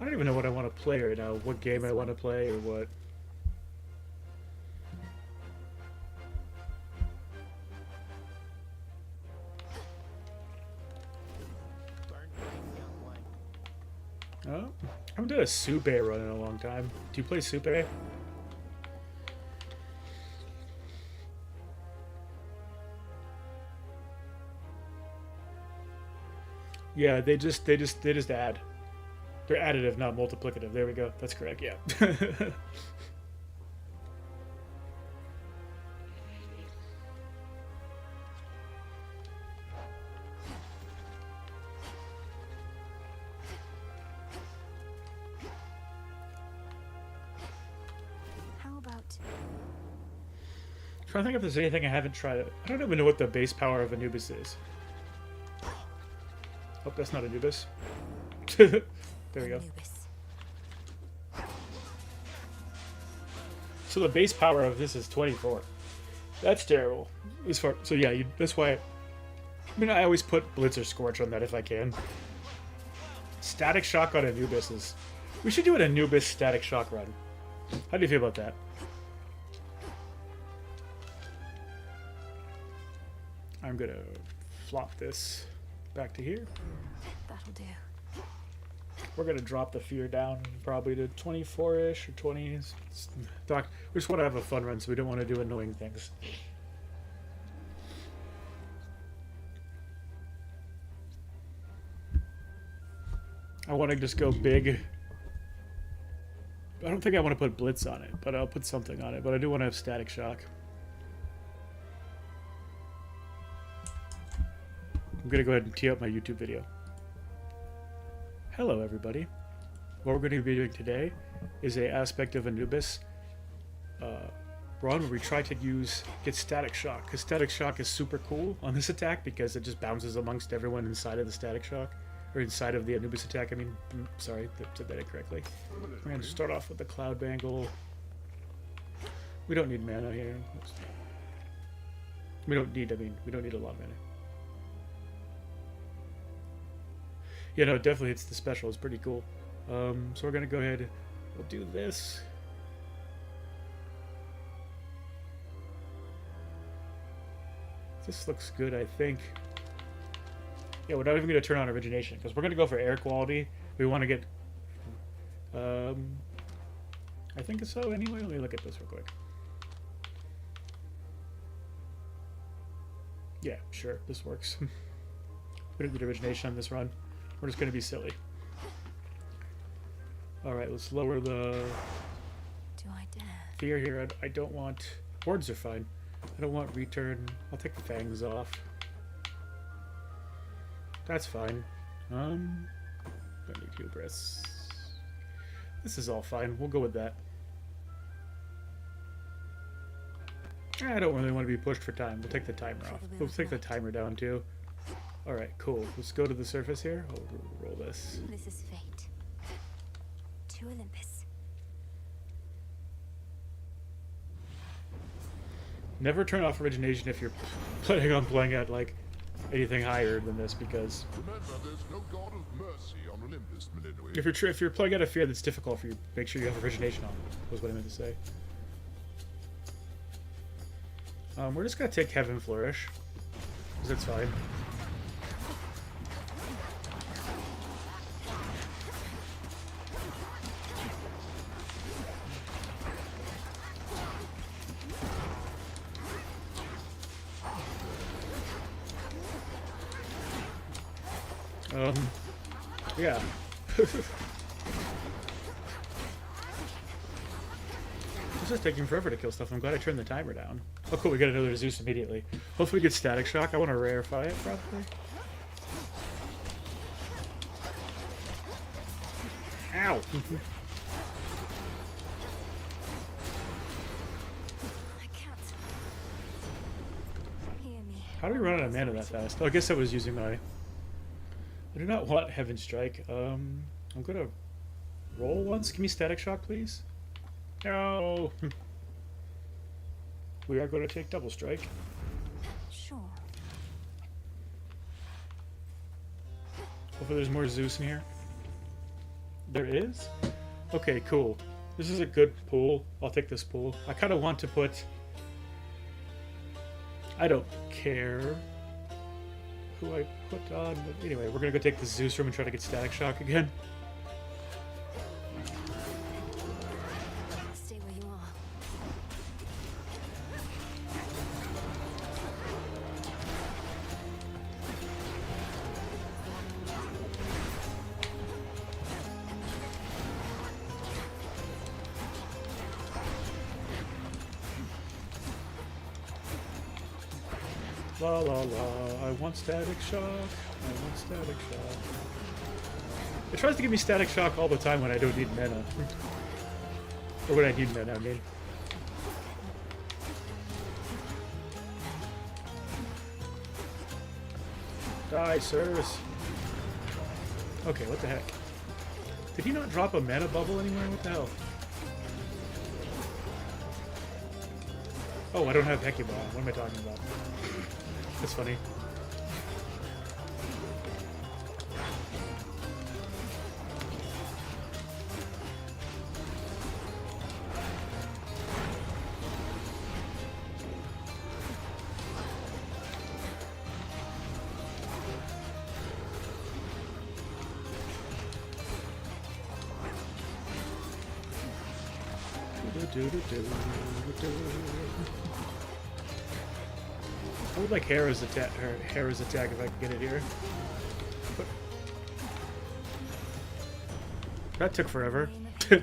I don't even know what I want to play right now. What game I want to play or what. Oh, I haven't done a Supe run in a long time. Do you play Supe? Yeah, they just add. They're additive, not multiplicative. There we go. That's correct. Yeah. How about Trying to think if there's anything I haven't tried. I don't even know what the base power of Anubis is. Oh, that's not Anubis. There we go. Anubis? So the base power of this is 24. That's terrible. As far so yeah, that's why. I mean, I always put Blitz or Scorch on that if I can. Static Shock on Anubis is. We should do an Anubis Static Shock run. How do you feel about that? I'm gonna flop this back to here. That'll do. We're gonna drop the fear down probably to 24-ish or 20. Doc, we just want to have a fun run, so we don't want to do annoying things. I want to just go big. I don't think I want to put Blitz on it, but I'll put something on it. But I do want to have Static Shock. I'm gonna go ahead and tee up my YouTube video. Hello everybody. What we're going to be doing today is a aspect of Anubis run where we try to get Static Shock, because Static Shock is super cool on this attack because it just bounces amongst everyone inside of the Static Shock, or inside of the Anubis attack. I mean, sorry, said that incorrectly. We're going to start off with the Cloud Bangle. We don't need mana here. We don't need a lot of mana. Yeah, no, it definitely hits the special. It's pretty cool. So we're going to go ahead. We'll do this. This looks good, I think. Yeah, we're not even going to turn on Origination, because we're going to go for air quality. We want to get... I think so, anyway. Let me look at this real quick. Yeah, sure, this works. We don't need Origination on this run. We're just going to be silly. Alright, let's lower the Do I dare? fear here. I don't want... Hordes are fine. I don't want return. I'll take the fangs off. That's fine. Don't need hubris. This is all fine. We'll go with that. I don't really want to be pushed for time. We'll take the timer off. We'll take the timer down too. Alright, cool. Let's go to the surface here. I'll roll this. This is fate. To Olympus. Never turn off Origination if you're planning on playing at like anything higher than this, because Remember, there's no god of mercy on Olympus, Millennium. if you're playing at a fear that's difficult for you, make sure you have Origination on. Was what I meant to say. We're just gonna take Heaven Flourish, because it's fine. Yeah. It's just taking forever to kill stuff. I'm glad I turned the timer down. Oh cool, we get another Zeus immediately. Hopefully we get Static Shock. I want to rarefy it, probably. Ow! I can't. Hear me. How do we run out of mana that fast? Oh, I guess I was using my... I do not want Heaven Strike. I'm gonna roll once. Give me Static Shock, please. No! We are going to take Double Strike. Sure. Hopefully there's more Zeus in here. There is? Okay, cool. This is a good pool. I'll take this pool. I kind of want to put... I don't care who I put on, but anyway, we're going to go take the Zeus room and try to get Static Shock again. La la la, I want static shock. I want static shock. It tries to give me static shock all the time when I don't need mana. Or when I need mana, I mean. Die, sirs. Okay, what the heck? Did he not drop a mana bubble anywhere? What the hell? Oh, I don't have Hecky Bomb. What am I talking about? That's funny. I would like Hera's attack if I could get it here. But that took forever. Like,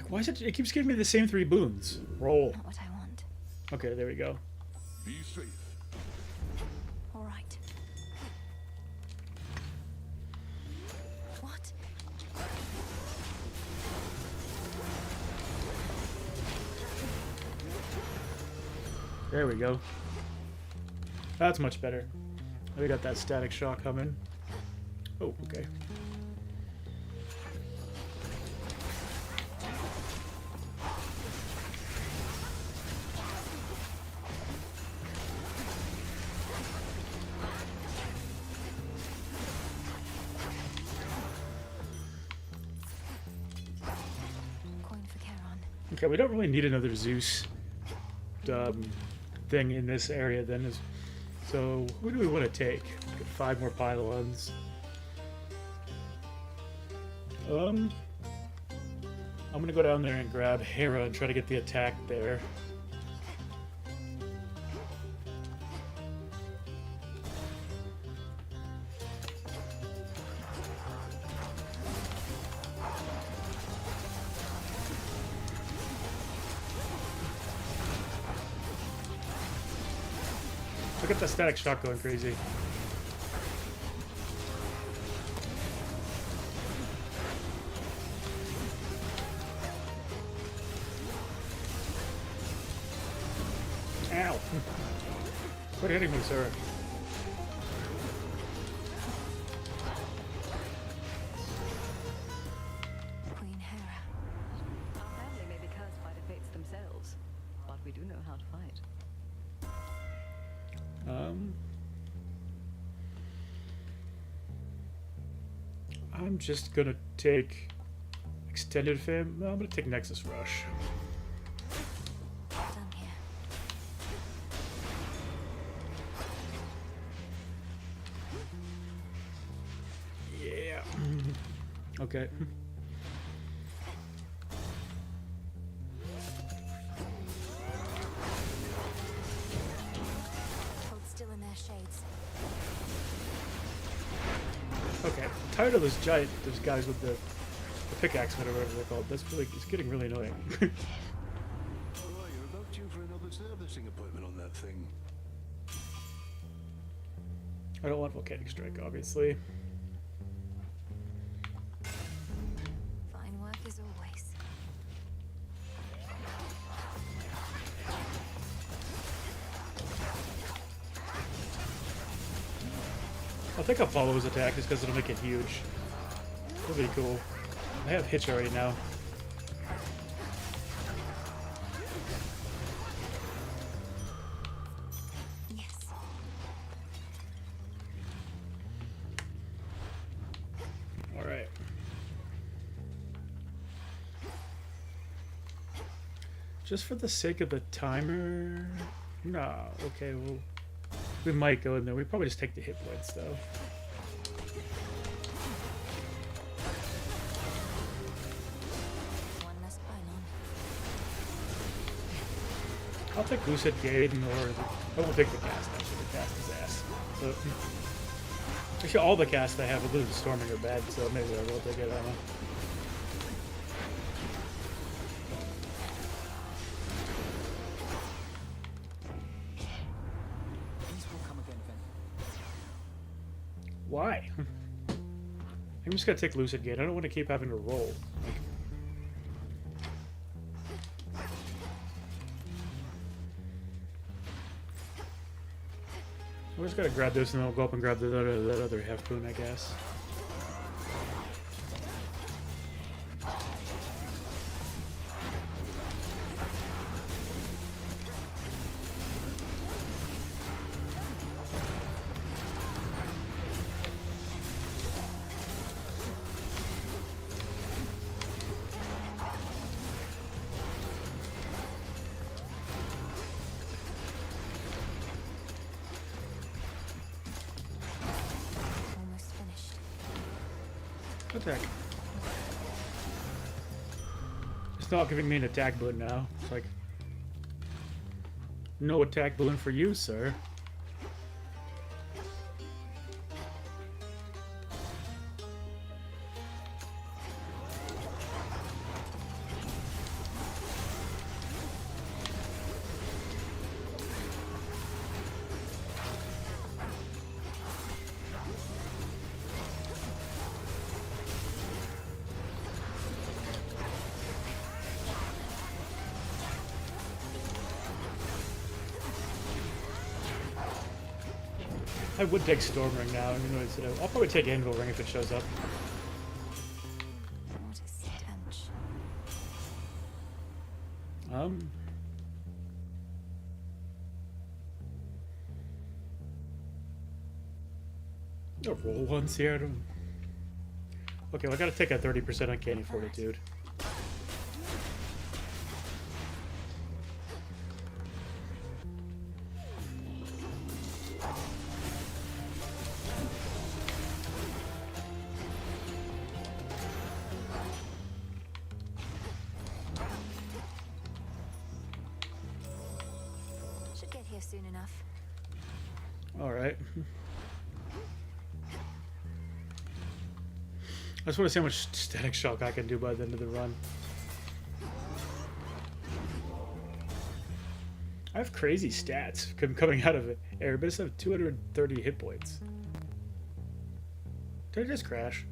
why is it? It keeps giving me the same 3 boons. Roll. Not what I want. Okay, there we go. Be safe. All right. What? There we go. That's much better. We got that static shock coming. Oh, okay. Coin for Charon. Okay, we don't really need another Zeus thing in this area then. So, who do we want to take? Get 5 more pylons. I'm gonna go down there and grab Hera and try to get the attack there. Look at the static shock going crazy. Ow! Quit hitting me, sir. Queen Hera. Our family may be cursed by the fates themselves, but we do know how to fight. I'm just gonna take Extended Fam. No, I'm gonna take Nexus Rush. Done here. Yeah. Okay. Hold still in their shades. Okay. I'm tired of those guys with the pickaxe, whatever they're called. It's getting really annoying. Alright, you're about due for another servicing appointment on that thing. I don't want Volcanic Strike, obviously. Fine work as always. I'll take Apollo's attack just because it'll make it huge. That'll be cool. I have Hitch already now. Yes. Alright. Just for the sake of the timer... Nah, okay, well... We might go in there. We probably just take the hit points, though. One less pylon. I'll take Lucid Gaiden or... I won't take the cast, actually. The cast is ass. So, actually, all the casts I have, other than Storming, are bad, so maybe I will take it, I don't know. Why? I'm just gonna take Lucid Gate. I don't want to keep having to roll. Like, we just gotta grab this and then we'll go up and grab that other half boon, I guess. Almost finished. Attack. It's not giving me an attack boon now. It's like, no attack boon for you, sir. I would take Storm Ring now. I'll probably take Anvil Ring if it shows up. What a stench. I'll roll once here. I don't... Okay, well, I gotta take a 30% Uncanny Fortitude. Should get here soon enough. Alright. I just want to see how much Static Shock I can do by the end of the run. I have crazy stats coming out of it. Air, but I just have 230 hit points. Did I just crash?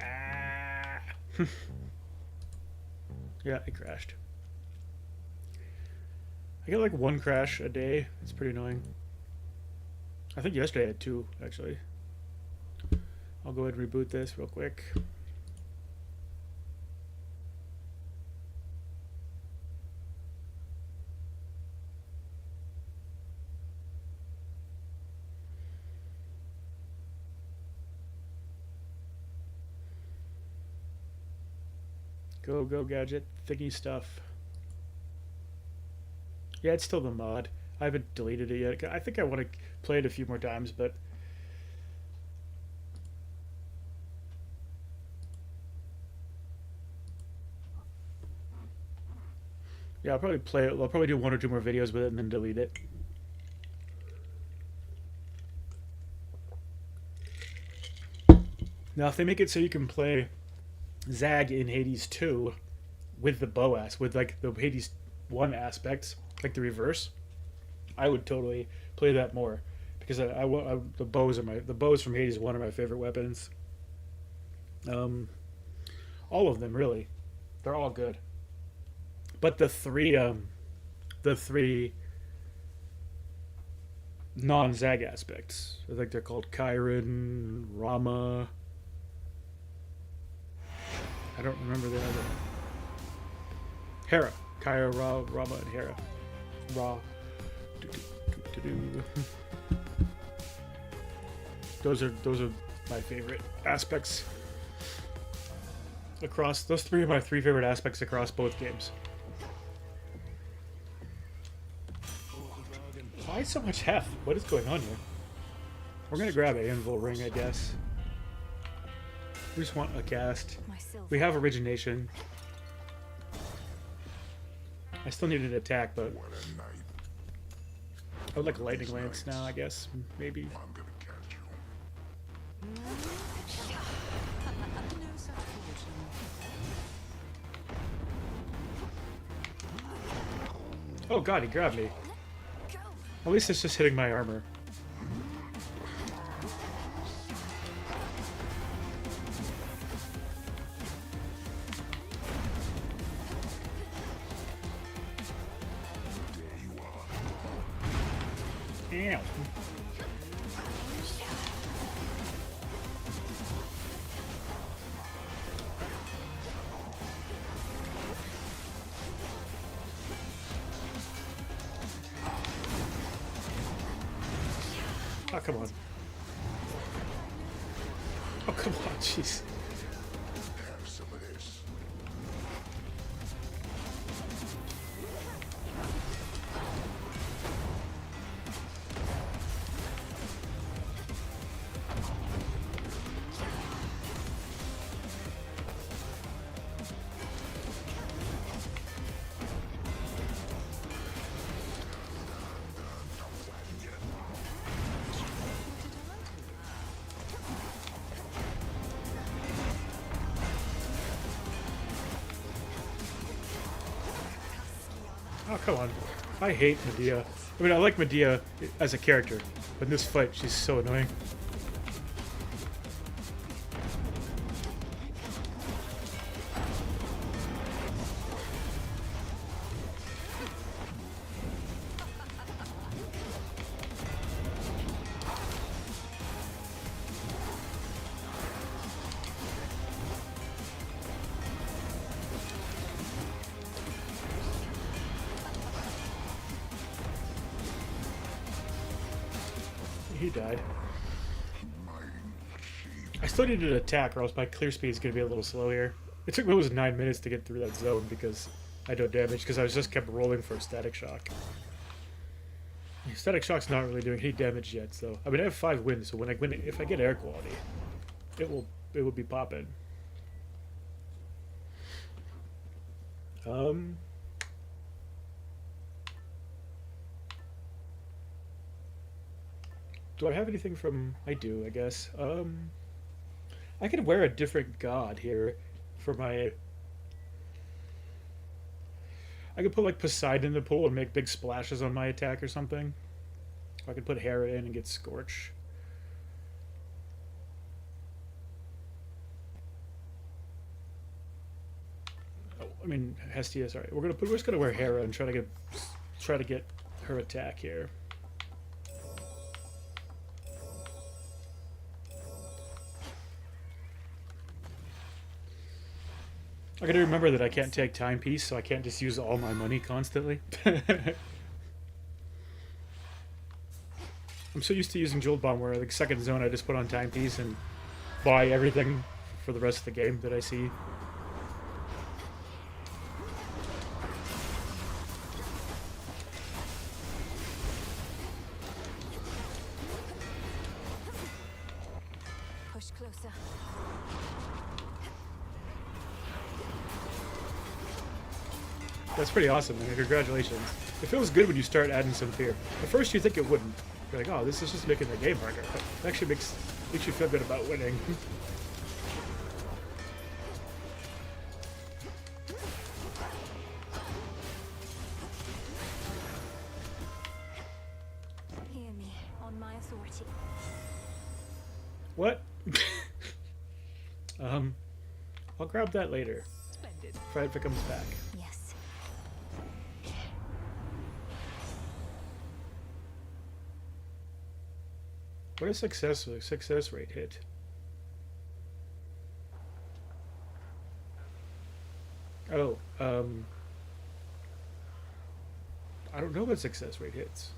Ah. Yeah, it crashed. I get like one crash a day. It's pretty annoying. I think yesterday I had 2, actually. I'll go ahead and reboot this real quick. Go, go, gadget. Thingy stuff. Yeah, it's still the mod. I haven't deleted it yet. I think I want to play it a few more times, but... yeah, I'll probably play it. I'll probably do 1 or 2 more videos with it and then delete it. Now, if they make it so you can play Zag in Hades 2 with the bow with like the Hades 1 aspects, like the reverse, I would totally play that more because the bows from Hades 1 are my favorite weapons. All of them really, they're all good. But the three non-Zag aspects, I think they're called Chiron, Rama. I don't remember the other. Hera, Kyra, Rama, and Hera. Ra. Those are my favorite aspects. Across those 3 are my 3 favorite aspects across both games. Why so much heft? What is going on here? We're gonna grab an Anvil Ring, I guess. We just want a cast. We have Origination. I still need an attack, but I would like Lightning Lance now, I guess. Maybe. I'm gonna catch you. No such fortune. Oh god, he grabbed me. At least it's just hitting my armor. Oh, come on. Oh, come on, jeez. Have some of this. Oh, come on. I hate Medea. I mean, I like Medea as a character, but in this fight, she's so annoying. He died. I still needed an attack, or else my clear speed is going to be a little slow here. It took me almost 9 minutes to get through that zone because I did damage, because I was just kept rolling for a static shock. Static shock's not really doing any damage yet, so I mean I have 5 wins, so when I win, if I get air quality, it will be popping. Do I have anything from... I do, I guess. I could wear a different god here for my... I could put, like, Poseidon in the pool and make big splashes on my attack or something. Or I could put Hera in and get Scorch. Oh, I mean, Hestia, sorry. We're just gonna wear Hera and try to get her attack here. I gotta remember that I can't take timepiece, so I can't just use all my money constantly. I'm so used to using Jewel Bomb where, like, second zone, I just put on timepiece and buy everything for the rest of the game that I see. Push closer. That's pretty awesome, man. Congratulations. It feels good when you start adding some fear. At first you think it wouldn't. You're like, oh, this is just making the game harder. But it actually makes you feel good about winning. Hear me on my authority. What? I'll grab that later. Splendid. If it comes back. Yes. What is success rate hit? Oh, I don't know what success rate hits.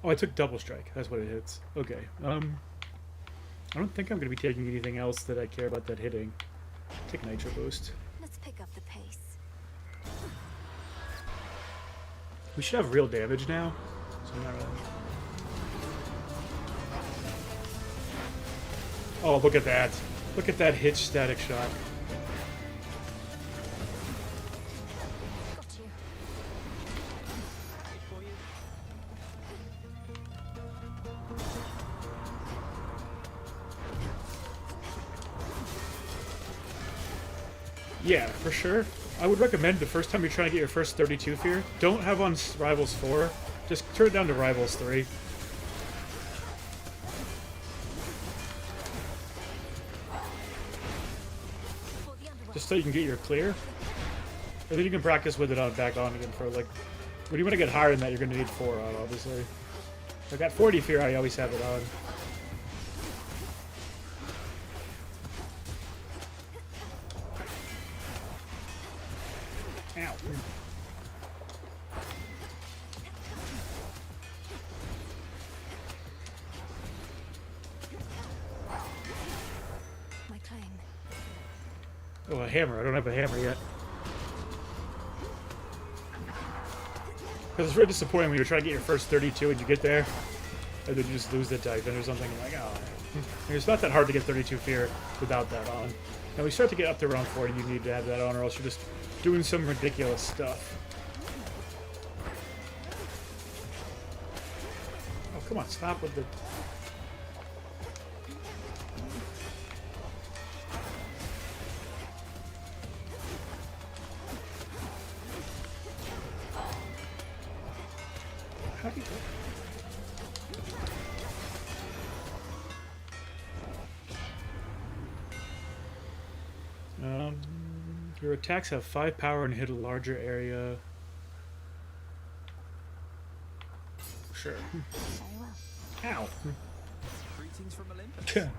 Oh, I took double strike. That's what it hits. Okay. I don't think I'm going to be taking anything else that I care about that hitting. Take Nitro Boost. Let's pick up the pace. We should have real damage now. So I'm not really... Oh, look at that. Look at that hitch static shock. Got you. For you. Yeah, for sure. I would recommend the first time you're trying to get your first 32 fear, don't have on Rivals 4. Just turn it down to Rivals 3. For the underworld. Just so you can get your clear. And then you can practice with it on back on again for, like, when you want to get higher than that, you're going to need 4 on, obviously. I got 40 fear, I always have it on. Ow. Oh, a hammer. I don't have a hammer yet. Because it's really disappointing when you're trying to get your first 32 and you get there, and then you just lose the diamond or something. And you're like, oh. It's not that hard to get 32 fear without that on. Now, when you start to get up to around 40, you need to have that on, or else you're just doing some ridiculous stuff. Oh, come on, stop with the... How do you... Your attacks have 5 power and hit a larger area. Sure. Very well. Ow. Greetings from Olympus. Do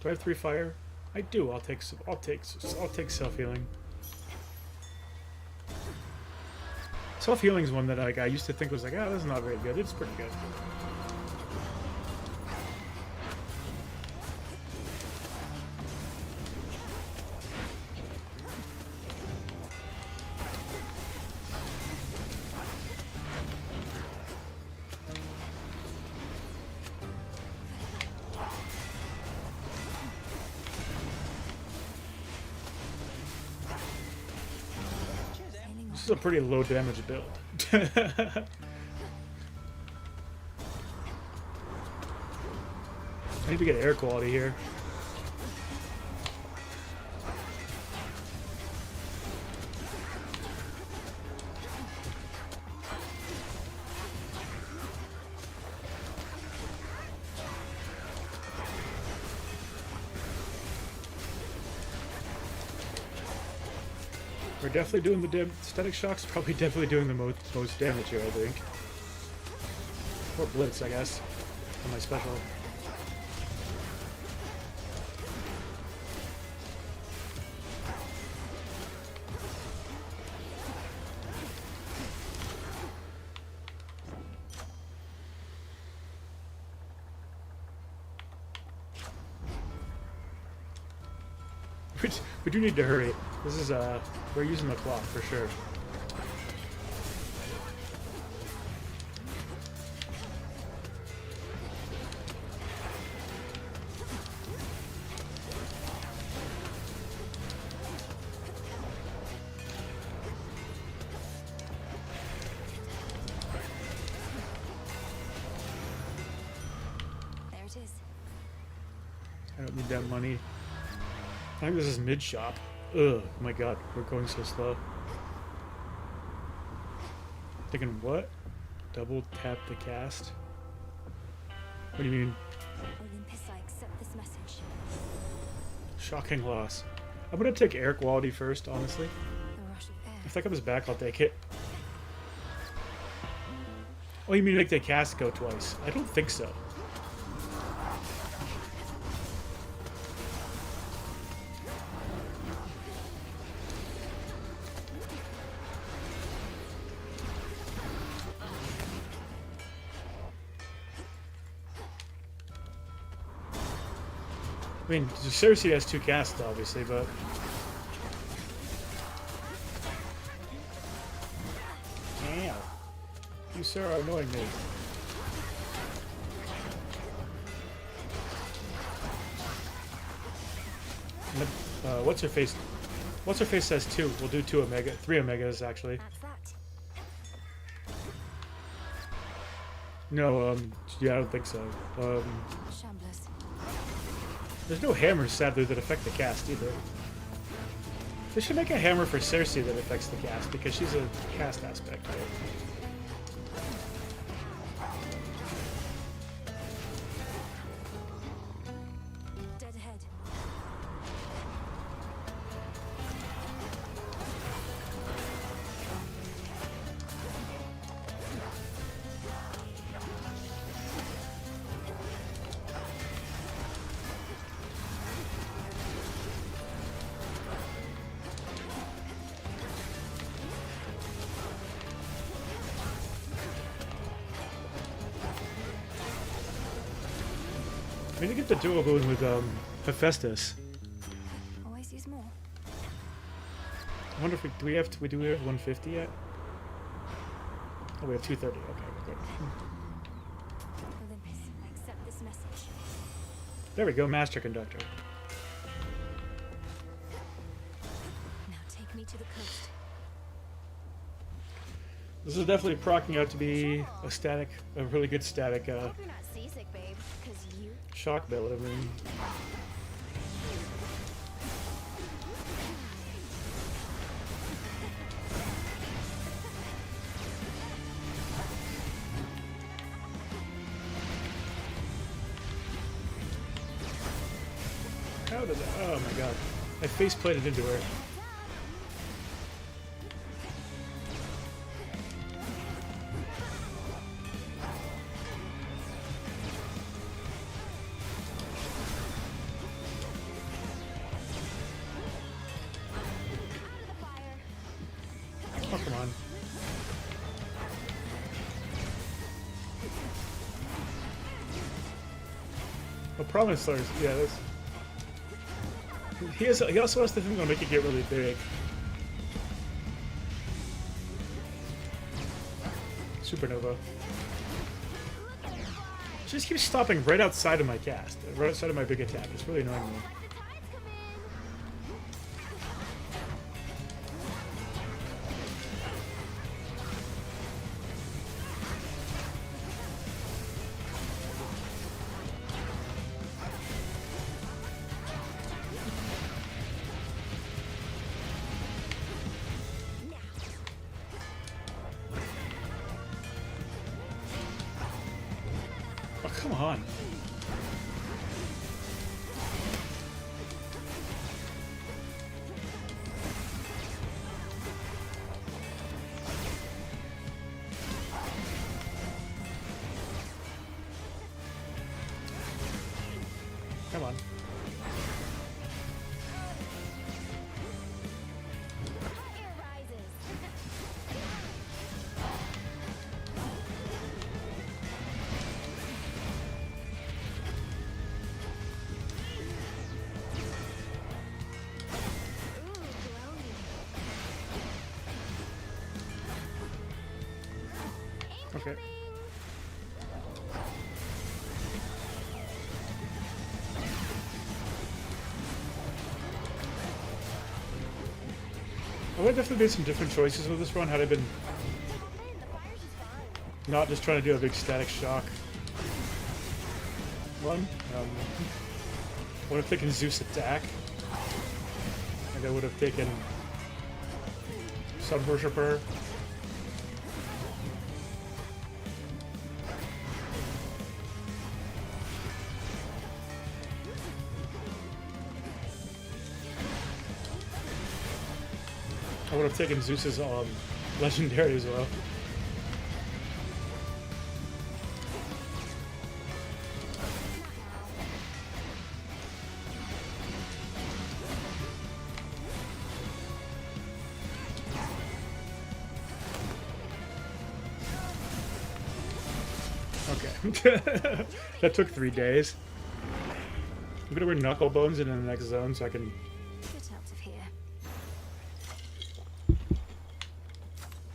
I have 3 fire? I do. I'll take self healing. Self healing is one that I used to think was like, oh, this is not very good. It's pretty good. This is a pretty low damage build. I need to get air quality here. We're definitely doing the static shocks. Probably definitely doing the most damage here, I think. Or blitz, I guess, on my special. We do need to hurry. This is we're using the clock for sure. There it is. I don't need that money. I think this is mid shop. Ugh, my god, we're going so slow. Thinking what? Double tap the cast? What do you mean? Olympus, I accept this message. Shocking loss. I'm gonna take air quality first, honestly. A rush of air. If that comes back, I'll take it. Oh, you mean make the cast go twice? I don't think so. I mean, Cersei has 2 casts, obviously, but... Ow. You, sir, are annoying me. What's her face? What's her face says 2. We'll do 3 omegas, actually. That's that. No, yeah, I don't think so. Shamblers. There's no hammers, sadly, that affect the cast either. They should make a hammer for Cersei that affects the cast, because she's a cast aspect, right? Dead ahead. I need to get the dual boon with Hephaestus. Always use more. I wonder if we have 150 yet? Oh, we have 230. Okay, good. Olympus, I accept this message. There we go, Master Conductor. Now take me to the coast. This is definitely procking out to be a really good static Hope you're not seasick, babe, because you shock billet. I mean, how did that? Oh my god! I face planted into her. Oh, come on. Oh, Promise Stars. Yeah, that's... He also has the thing that'll make it get really big. Supernova. She just keeps stopping right outside of my cast. Right outside of my big attack. It's really annoying me. Oh, come on. Come on. Fire rises. Ooh, glowing. Okay. I would have definitely made some different choices with this run had I been not just trying to do a big static shock run. I would have taken Zeus attack. And I would have taken Sun Worshipper. I would have taken Zeus's legendary as well. Okay. That took 3 days. I'm gonna wear knuckle bones in the next zone so I can Get out of here.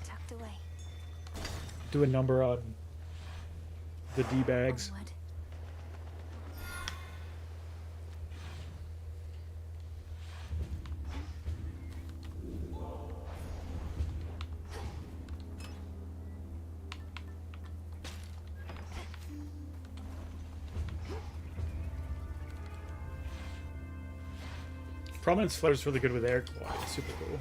Tucked away. do a number on the D-bags. Onward. Prominence Flare is really good with air quad. It's super cool.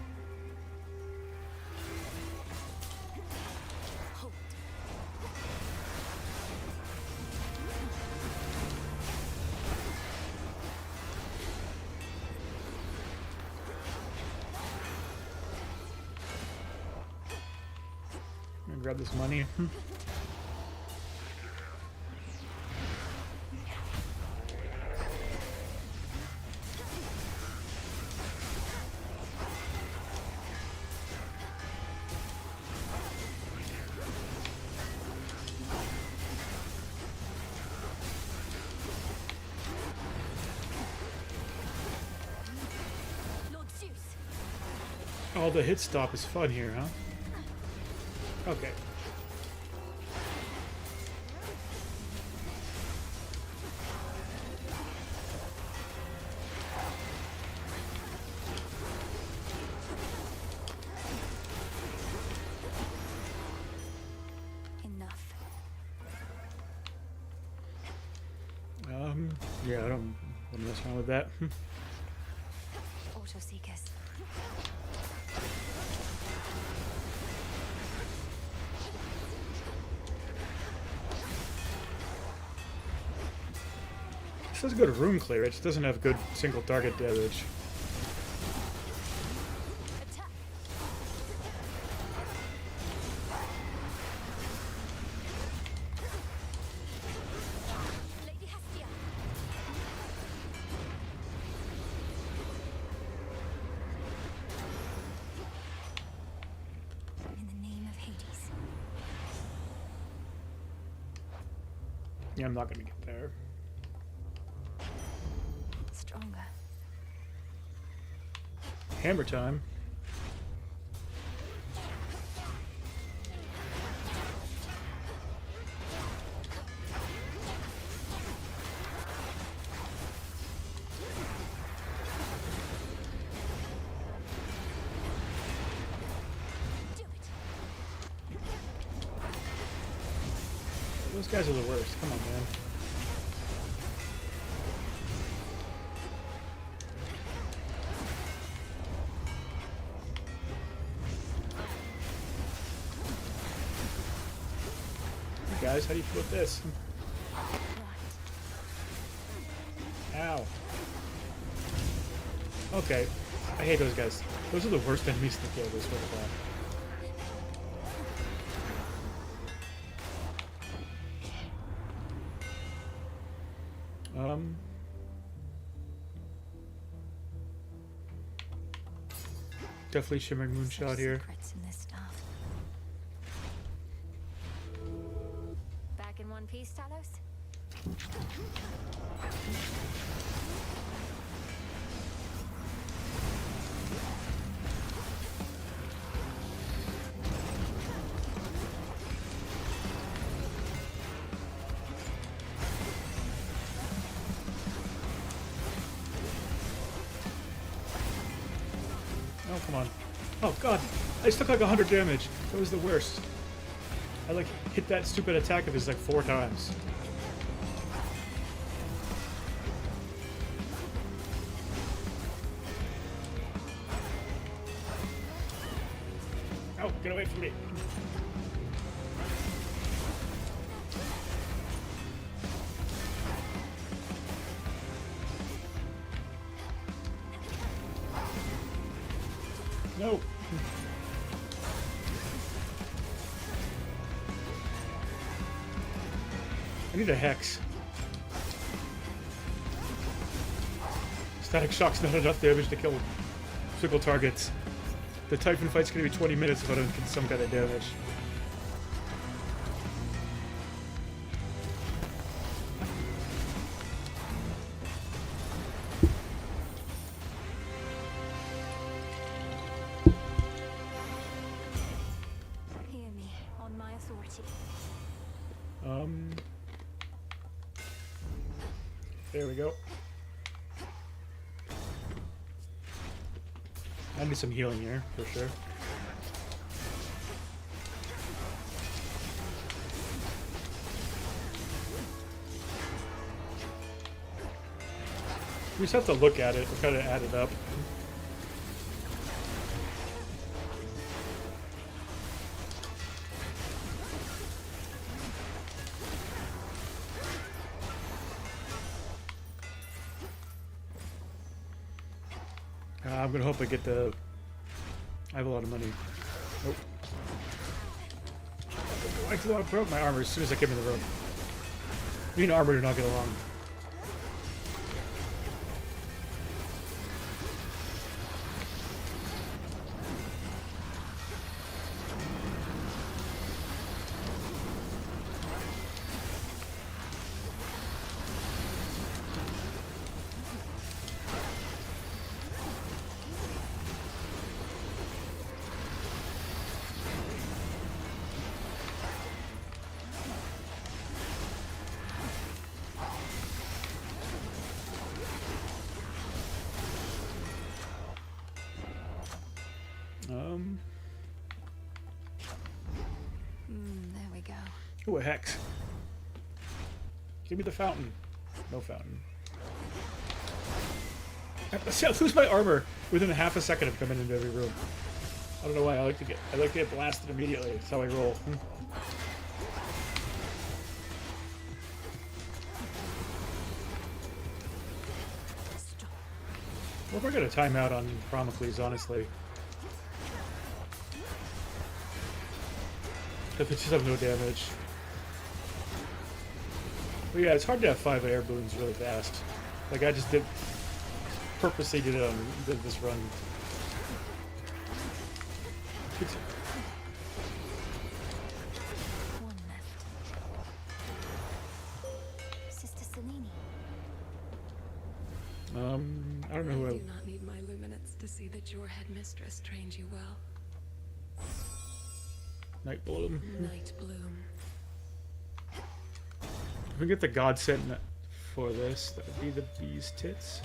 I'm gonna grab this money. Oh, the hit stop is fun here, huh? Okay. Enough. Yeah, I don't want to mess around with that. Auto seekers. This has good room clear. It just doesn't have good single target damage. Attack. Lady Hestia. In the name of Hades. Yeah, I'm not gonna get there. Stronger. Hammer time. Do it. Those guys are the worst. Come on, man. Hey guys, how do you feel with this? Right. Ow. Okay. I hate those guys. Those are the worst enemies to kill this with. Definitely shimmering moonshot here. Secrets in this stuff. Back in one piece, Talos? Oh, come on. Oh, God. I just took like 100 damage. That was the worst. I like hit that stupid attack of his like 4 times. Oh, get away from me. No. I need a hex. Static shock's not enough damage to kill single targets. The Typhon fight's gonna be 20 minutes if I don't get some kind of damage. Hear me, on my authority. There we go. I need some healing here, for sure. We just have to look at it and kind of add it up. I'm gonna hope I get the... I have a lot of money. Nope. I thought I broke my armor as soon as I came in the room. Me and armor do not get along. There we go. Ooh, a hex. Give me the fountain. No fountain. See, I lose my armor within a half a second of coming into every room. I don't know why. I like to get blasted immediately. That's how I roll. What if I got a timeout on Promocles, honestly? If it just have no damage. But yeah, it's hard to have 5 air boons really fast. Like I just purposely did it on this run. One left. Sister Selene. I don't know who I do not need my luminance to see that your headmistress trained you well. Night Bloom. Night Bloom. If we get the God sent for this, that would be the bee's tits.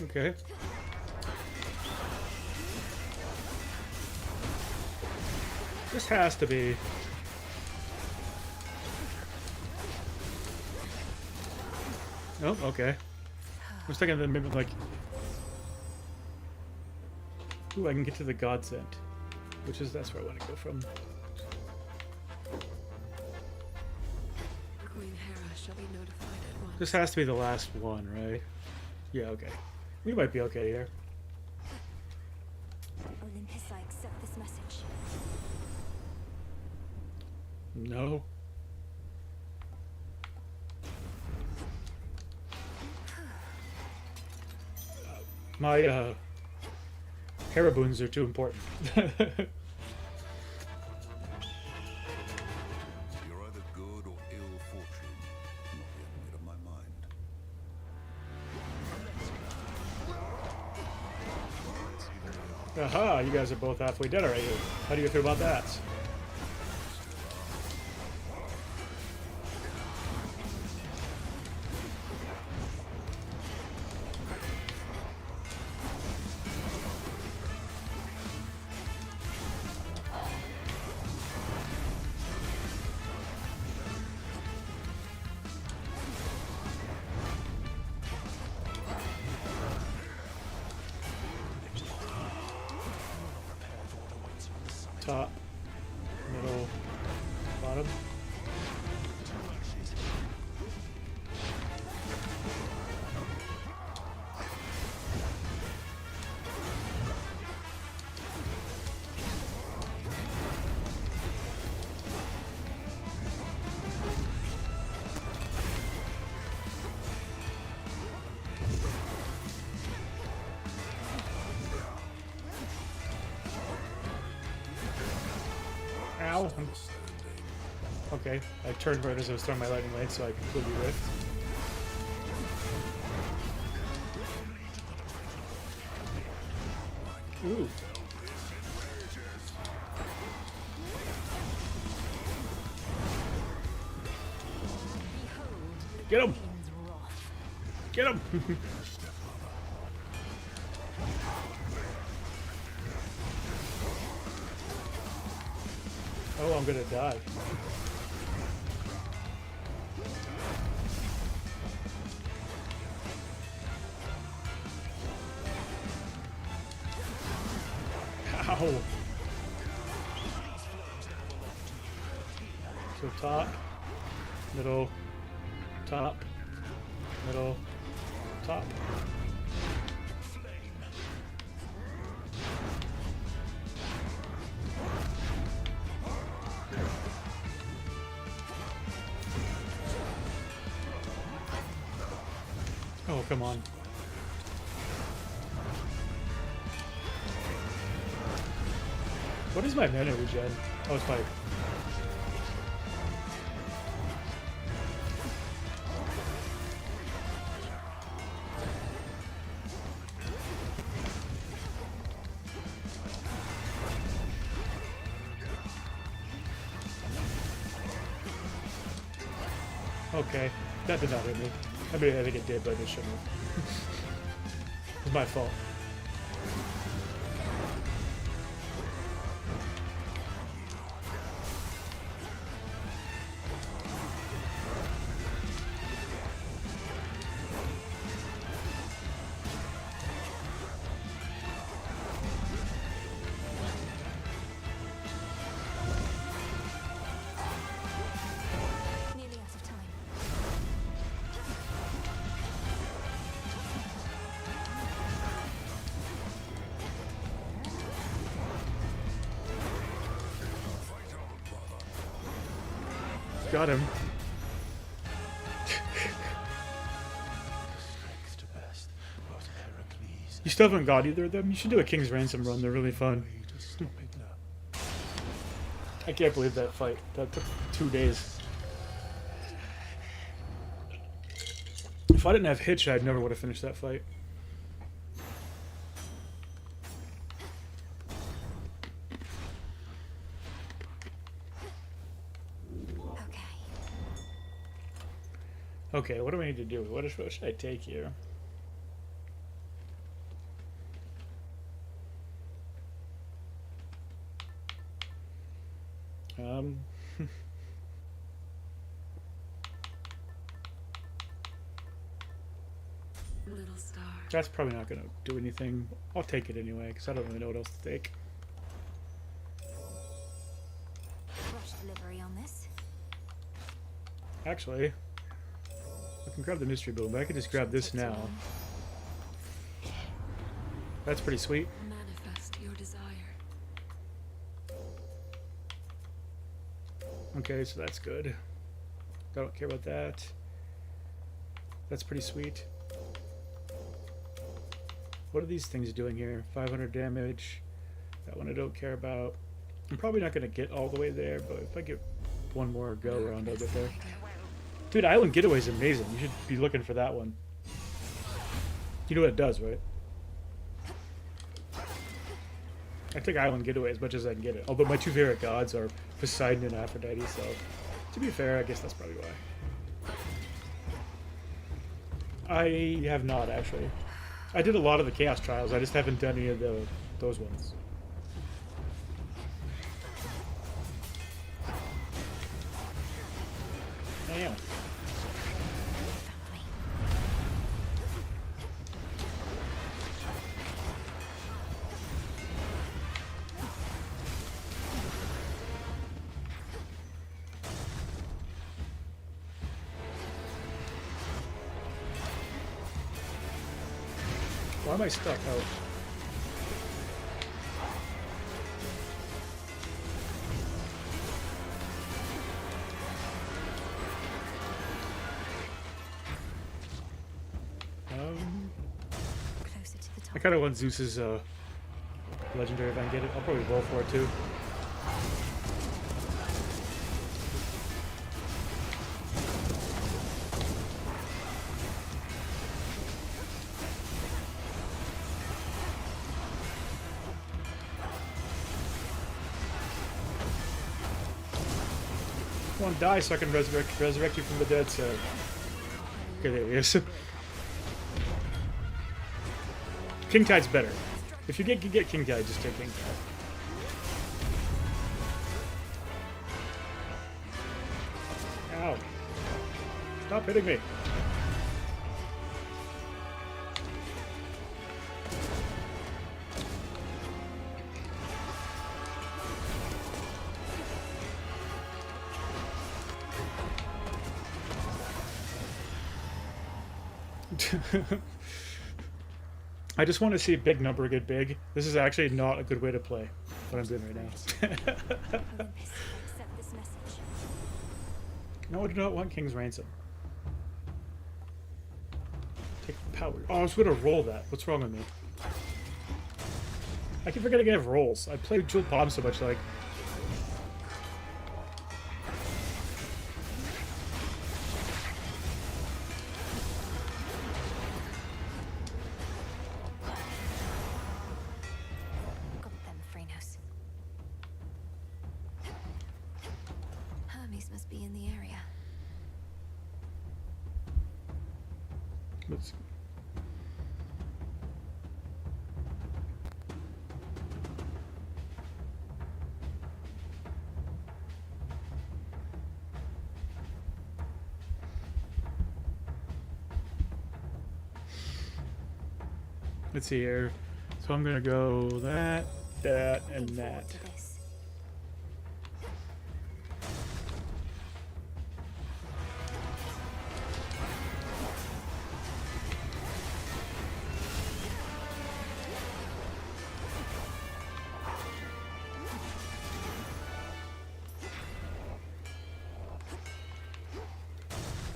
Okay. This has to be. Oh, okay. I was thinking that maybe like. Ooh, I can get to the God Sent. That's where I want to go from. Queen Hera shall be notified at once. This has to be the last one, right? Yeah, okay. We might be okay here. Olympus, I accept this message. No. My Heraboons are too important. You're either good or ill fortune. Not yet made up my mind. Aha, you guys are both halfway dead already. How do you feel about that? Top, middle, bottom. Ow. Okay, I turned right as I was throwing my lightning blade, so I completely whiffed. Ooh. Get him! Get him! Oh, I'm gonna die. Ow! So top, middle, top, middle, top. Oh, come on. What is my mana regen? Oh, it's my... Okay, that did not hit me. I mean, I think it did, but it shouldn't have. It was my fault. Nearly out of time. Got him. You still haven't got either of them? You should do a King's Ransom run, they're really fun. I can't believe that fight. That took 2 days. If I didn't have Hitch, I never would have finished that fight. Okay. Okay, what do we need to do? What should I take here? Little star. That's probably not going to do anything. I'll take it anyway, because I don't really know what else to take. Rush delivery on this. Actually, I can grab the mystery boom, but I can just grab this now. That's pretty sweet. Manifest your desire. Okay, so that's good. I don't care about that. That's pretty sweet. What are these things doing here? 500 damage. That one I don't care about. I'm probably not going to get all the way there, but if I get one more go around, I'll get there. Dude, Island Getaway is amazing. You should be looking for that one. You know what it does, right? I take Island Getaway as much as I can get it. Although my two favorite gods are Poseidon and Aphrodite, so to be fair, I guess that's probably why. I have not, actually. I did a lot of the Chaos Trials, I just haven't done any of those ones. Damn. Why am I stuck out? Closer to the top. I kind of want Zeus's legendary if I can get it. I'll probably roll for it too. Come on, die so I can resurrect you from the dead. So, okay, there he is. King Tide's better. If you get King Tide, just take King Tide. Ow! Stop hitting me. I just want to see a big number get big. This is actually not a good way to play what I'm doing right now. Olympus, accept this message. No, I do not want King's Ransom. Take the power. Oh, I was going to roll that. What's wrong with me? I keep forgetting I have rolls. I play Jewel Palm so much, like... Got them, Phrenos. Hermes must be in the area. let's see. Let's see here. So I'm gonna go that, that, and Looking that. forward to this.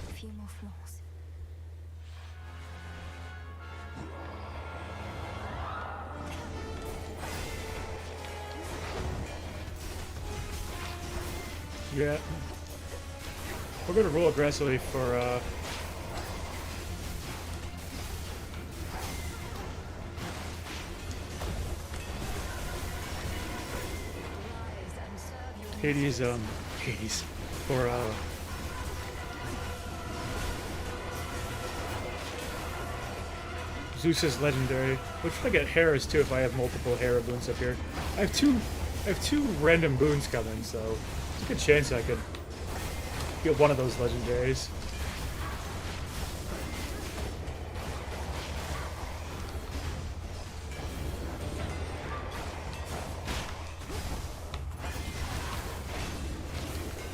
A few more floors. Yeah. We're gonna roll aggressively for Hades, Hades. For Zeus's legendary. Which I get Hera's too if I have multiple Hera boons up here. I have two random boons coming, so there's a good chance I could get one of those legendaries.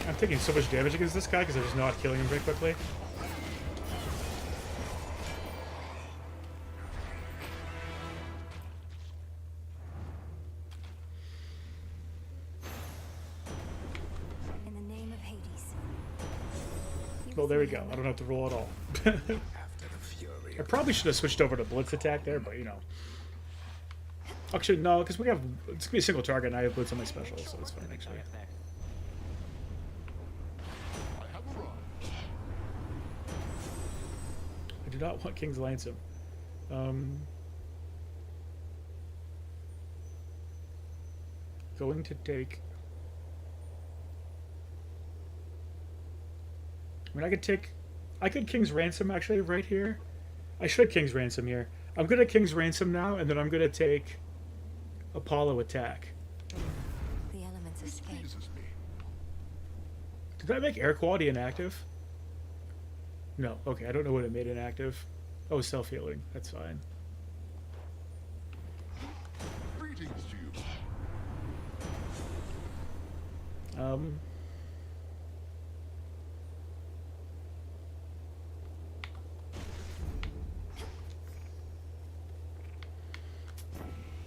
I'm taking so much damage against this guy because I'm just not killing him very quickly. In the name of Hades. Well, there we go. I don't have to roll at all. After the fury I of probably should have switched over to Blitz attack there, but you know. Actually, no, because we have it's gonna be a single target, and I have Blitz on my special, so it's fine actually. I do not want King's Ransom. Going to take. I mean, I could King's Ransom actually right here. I should King's Ransom here. I'm gonna King's Ransom now, and then I'm gonna take Apollo attack. The elements escape. Did that make air quality inactive? No. Okay, I don't know what it made inactive. Oh, self-healing. That's fine. greetings to you.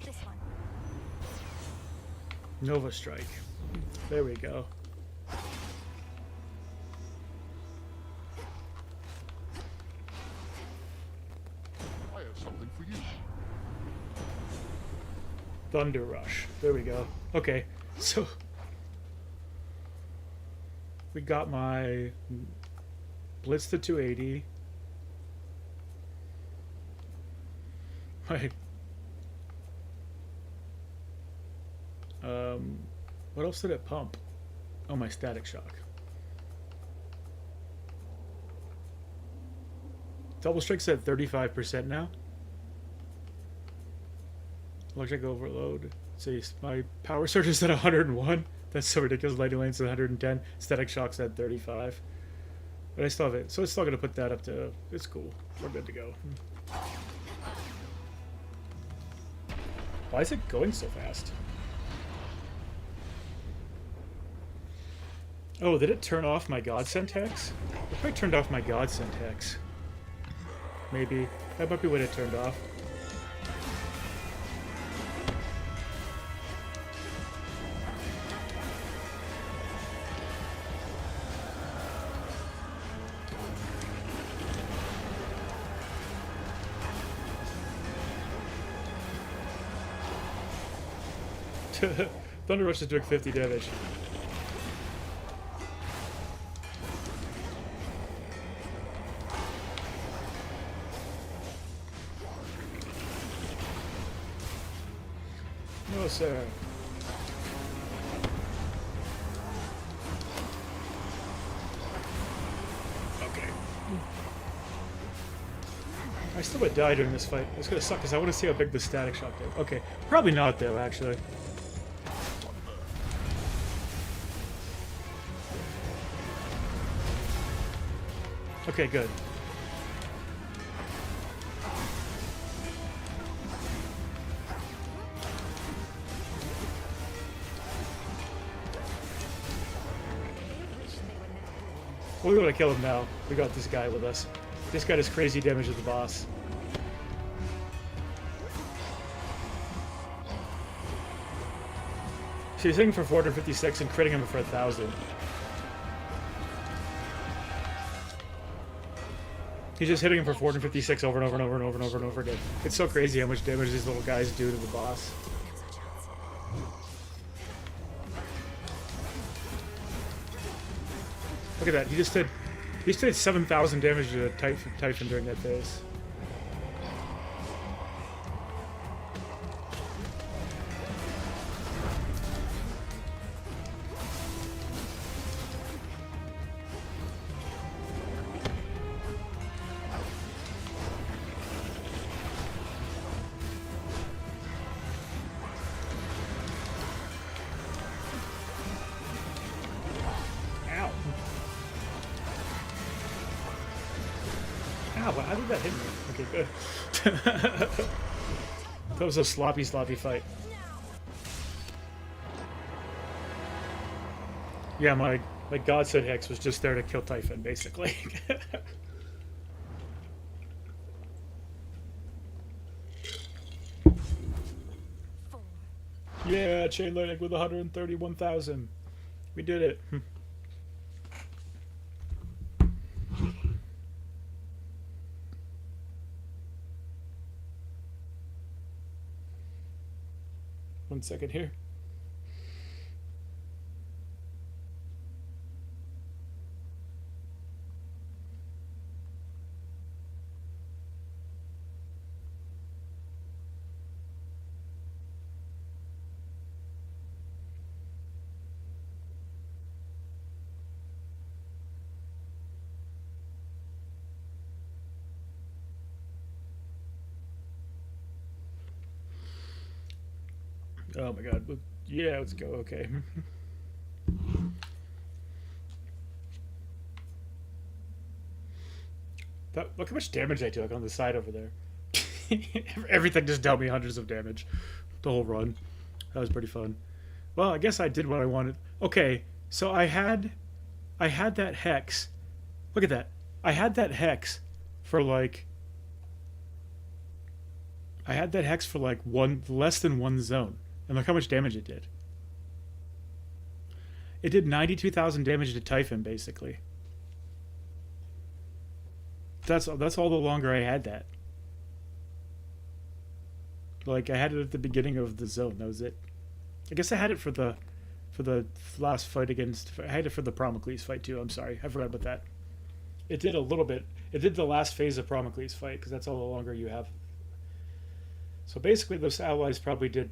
This one. Nova Strike. There we go. I have something for you. Thunder Rush. There we go. Okay, so we got my Blitz to 280. My what else did it pump? Oh, my Static Shock. Double Strike's at 35% now. Electric Overload. Let's see, my Power Surge is at 101. That's so ridiculous. Lightning Lane's at 110. Static Shock's at 35. But I still have it. So it's still going to put that up to... It's cool. We're good to go. Why is it going so fast? Oh, did it turn off my Godsend hex? It probably turned off my Godsend hex. Maybe. That might be what it turned off. Thunder Rush is doing 50 damage. No, sir. Okay. I still would die during this fight. It's gonna suck because I want to see how big the static shock did. Okay, probably not though, actually. Okay, good. We're gonna kill him now. We got this guy with us. This guy does crazy damage to the boss. So he's hitting for 456 and critting him for 1,000. He's just hitting him for 456 over and over and over and over and over and over again. It's so crazy how much damage these little guys do to the boss. Look at that. He just did 7,000 damage to Typhon during that phase. Wow, how did that hit me? Okay, good. That was a sloppy fight. Yeah, my Godsaid Hex was just there to kill Typhon, basically. Yeah, chain lightning with 131,000. We did it. One second here. Oh my god. Yeah, let's go. Okay. Look how much damage I took on the side over there. Everything just dealt me hundreds of damage. The whole run. That was pretty fun. Well, I guess I did what I wanted. Okay, so I had that hex. Look at that. I had that hex for like... I had that hex for like less than one zone. And look how much damage it did. It did 92,000 damage to Typhon, basically. That's all the longer I had that. Like, I had it at the beginning of the zone. That was it. I guess I had it for the last fight against... I had it for the Promocles fight, too. I'm sorry. I forgot about that. It did a little bit. It did the last phase of Promocles fight, because that's all the longer you have. So basically, those allies probably did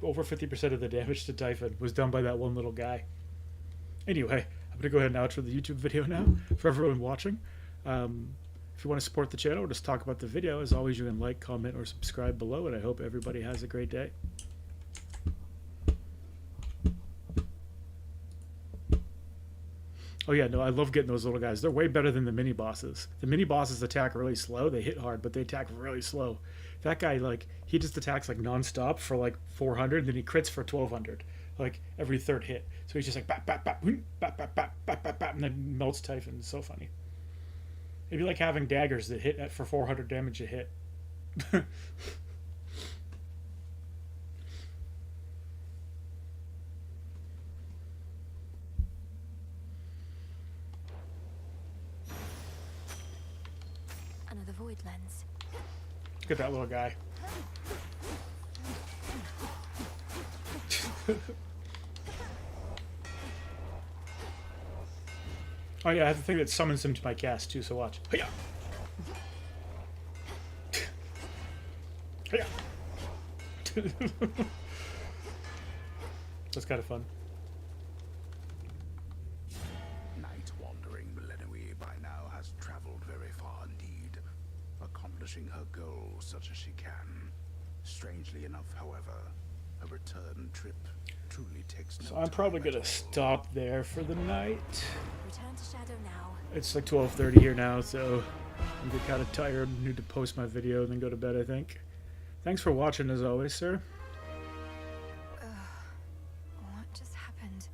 over 50% of the damage to Typhon was done by that one little guy. Anyway, I'm gonna go ahead and outro the YouTube video now for everyone watching. If you want to support the channel or just talk about the video, as always, you can like, comment, or subscribe below. And I hope everybody has a great day. Oh yeah, no, I love getting those little guys. They're way better than the mini bosses. The mini bosses attack really slow. They hit hard, but they attack really slow. That guy, like, he just attacks like non-stop for like 400, and then he crits for 1,200, like every third hit. So he's just like bap bap bap, bap bap bap bap bap bap, and then melts Typhon. It's so funny. It'd be like having daggers that hit for 400 damage a hit. Another void lens. Look at that little guy. Oh yeah, I have the thing that summons him to my cast too, so watch. Hiya! Hiya! That's kind of fun. Night-wandering Millennium by now has traveled very far indeed, accomplished accomplishing her goal such as she can. Strangely enough, however, a return trip truly takes no So I'm time probably at gonna all. stop there for the night. Return to Shadow now. It's like 12:30 here now, so I'm getting kind of tired. Need to post my video and then go to bed, I think. Thanks for watching as always, sir. What just happened?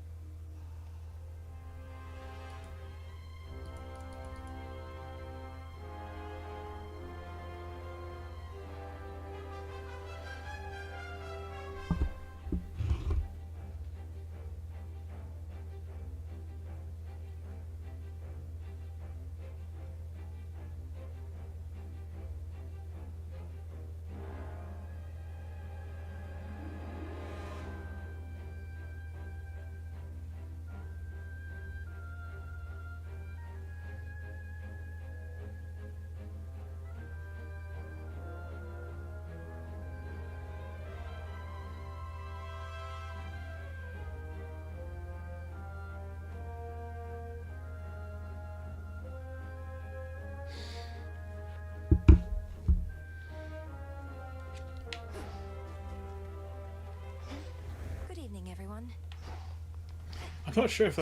Good evening, everyone. I'm not sure if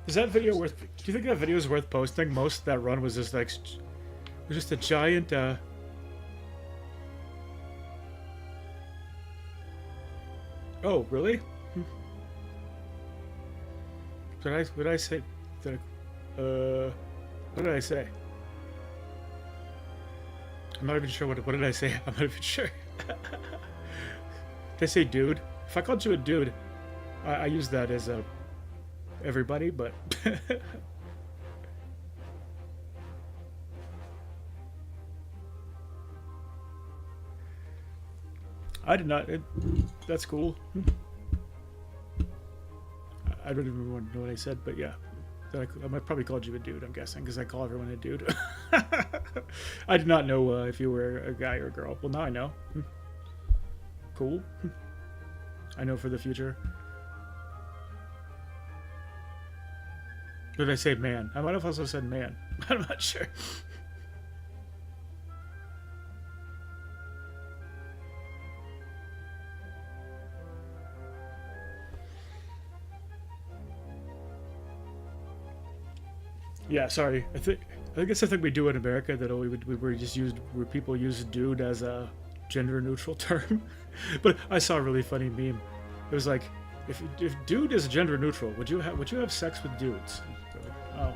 is that video worth. Do you think that video is worth posting? Most of that run was just like, it was just a giant. Oh, really? What did I say? What did I say? I'm not even sure what did I say? I'm not even sure. Did I say dude? If I called you a dude, I use that as a everybody, but I did not. That's cool. I don't even want to know what I said, but yeah. I might probably called you a dude, I'm guessing, because I call everyone a dude. I did not know if you were a guy or a girl. Well, now I know. Cool. I know for the future. Did I say man? I might have also said man. I'm not sure. Yeah, sorry. I think it's something we do in America that where people use dude as a gender neutral term. But I saw a really funny meme. It was like, if dude is gender neutral, would you have sex with dudes? Like, oh.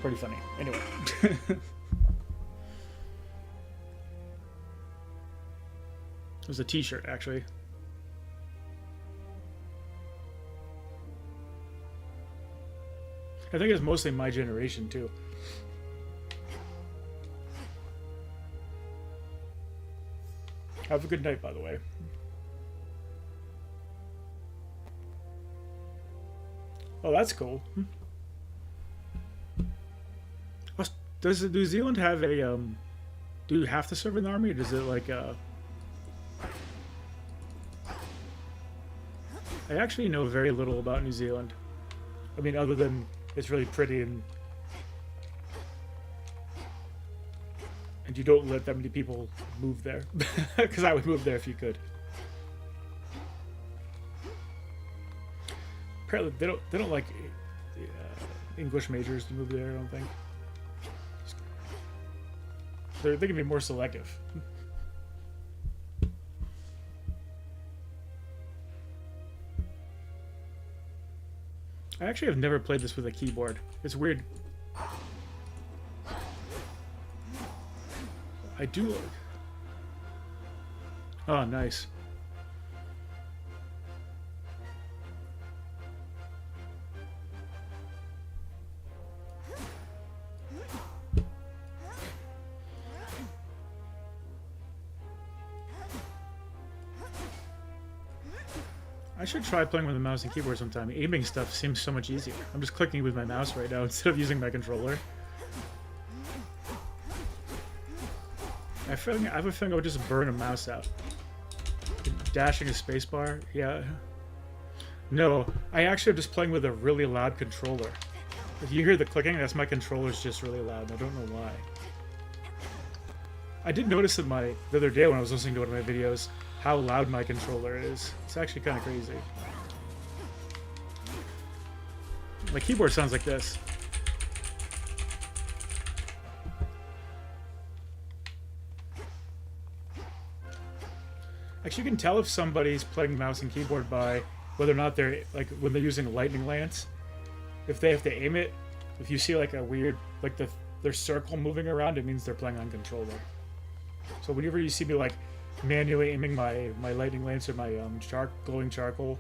Pretty funny. Anyway. It was a t-shirt, actually. I think it's mostly my generation, too. Have a good night, by the way. Oh, that's cool. Does New Zealand have a, do you have to serve in the army, or does it, like, I actually know very little about New Zealand. I mean, other than it's really pretty and you don't let that many people move there. Because I would move there if you could. Apparently, they don't like English majors to move there. I don't think. They can be more selective. I actually have never played this with a keyboard. It's weird. I do. Oh, nice. I should try playing with a mouse and keyboard sometime. Aiming stuff seems so much easier. I'm just clicking with my mouse right now instead of using my controller. I have a feeling I would just burn a mouse out. Dashing a spacebar? Yeah. No, I actually am just playing with a really loud controller. If you hear the clicking, that's my controller's just really loud. I don't know why. I did notice that the other day when I was listening to one of my videos, how loud my controller is. It's actually kind of crazy. My keyboard sounds like this. Actually, you can tell if somebody's playing mouse and keyboard by whether or not they're, like, when they're using a lightning lance. If they have to aim it, if you see, like, a weird, like, their circle moving around, it means they're playing on controller. So whenever you see me, like, manually aiming my lightning lance or my glowing charcoal,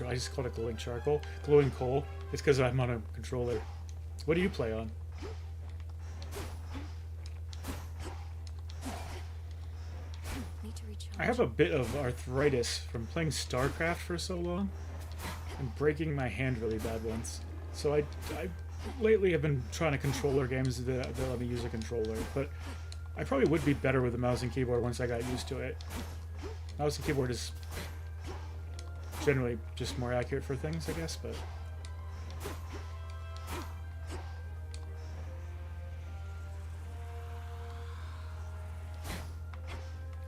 I just called it glowing charcoal, glowing coal, it's because I'm on a controller. What do you play on? Need to recharge. I have a bit of arthritis from playing StarCraft for so long and breaking my hand really bad once. So I lately have been trying to controller games that let me use a controller, but I probably would be better with a mouse and keyboard once I got used to it. Mouse and keyboard is generally just more accurate for things, I guess, but...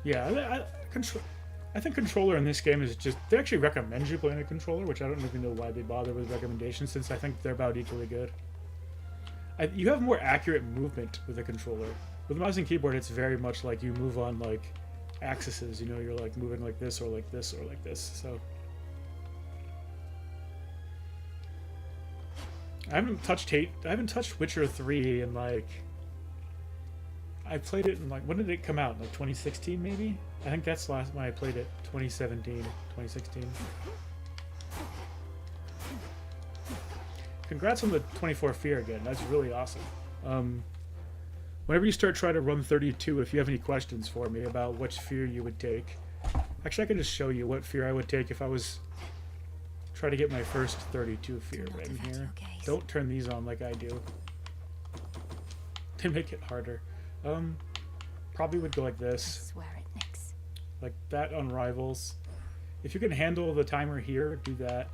Yeah, I think controller in this game is just... They actually recommend you playing a controller, which I don't even know why they bother with recommendations, since I think they're about equally good. You have more accurate movement with a controller. With a mouse and keyboard, it's very much like you move on, like, axes. You know, you're, like, moving like this or like this or like this, so... I haven't touched Witcher 3 in, like... I played it in, like, when did it come out? Like 2016, maybe? I think that's the last when I played it. 2017, 2016. Congrats on the 24 Fear again. That's really awesome. Whenever you start trying to run 32, if you have any questions for me about which Fear you would take... Actually, I can just show you what Fear I would take if I was trying to get my first 32 Fear right in here. Don't turn these on like I do. They make it harder. Probably would go like this. Swear it, Nix. Like that on Rivals. If you can handle the timer here, do that.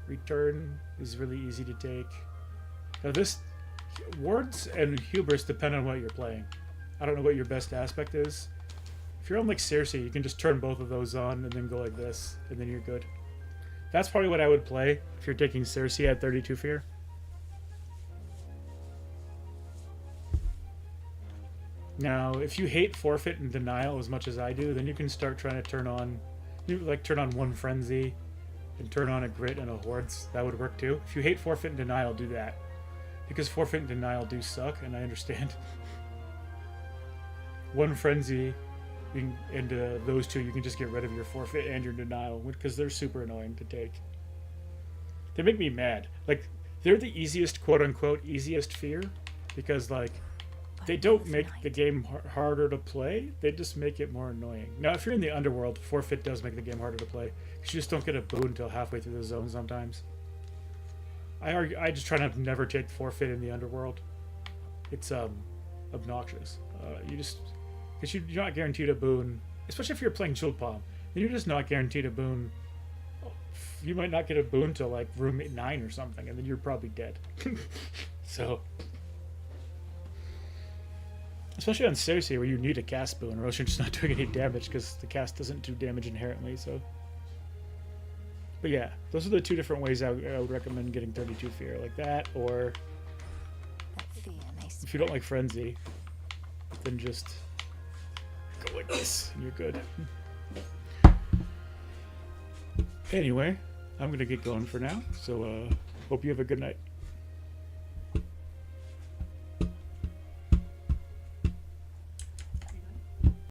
Return is really easy to take. Now this... Wards and Hubris depend on what you're playing. I don't know what your best aspect is. If you're on like Circe, you can just turn both of those on and then go like this, and then you're good. That's probably what I would play if you're taking Circe at 32 Fear. Now, if you hate Forfeit and Denial as much as I do, then you can start trying to turn on one Frenzy and turn on a Grit and a Hordes. That would work too. If you hate Forfeit and Denial, do that. Because Forfeit and Denial do suck, and I understand. One Frenzy, and those two, you can just get rid of your Forfeit and your Denial, because they're super annoying to take. They make me mad. Like, they're the easiest, quote-unquote, easiest Fear, because, like, they don't make the game harder to play, they just make it more annoying. Now, if you're in the Underworld, Forfeit does make the game harder to play, because you just don't get a boon until halfway through the zone sometimes. I just try to never take Forfeit in the Underworld. It's obnoxious. Because you're not guaranteed a boon, especially if you're playing Jewel Palm. Then you're just not guaranteed a boon. You might not get a boon till like room 9 or something, and then you're probably dead. So, especially on Circe, where you need a cast boon, or else you're just not doing any damage because the cast doesn't do damage inherently. So. But yeah, those are the two different ways I would recommend getting 32 Fear, like that, or if you don't like Frenzy, then just go like this, and you're good. Anyway, I'm going to get going for now, so hope you have a good night.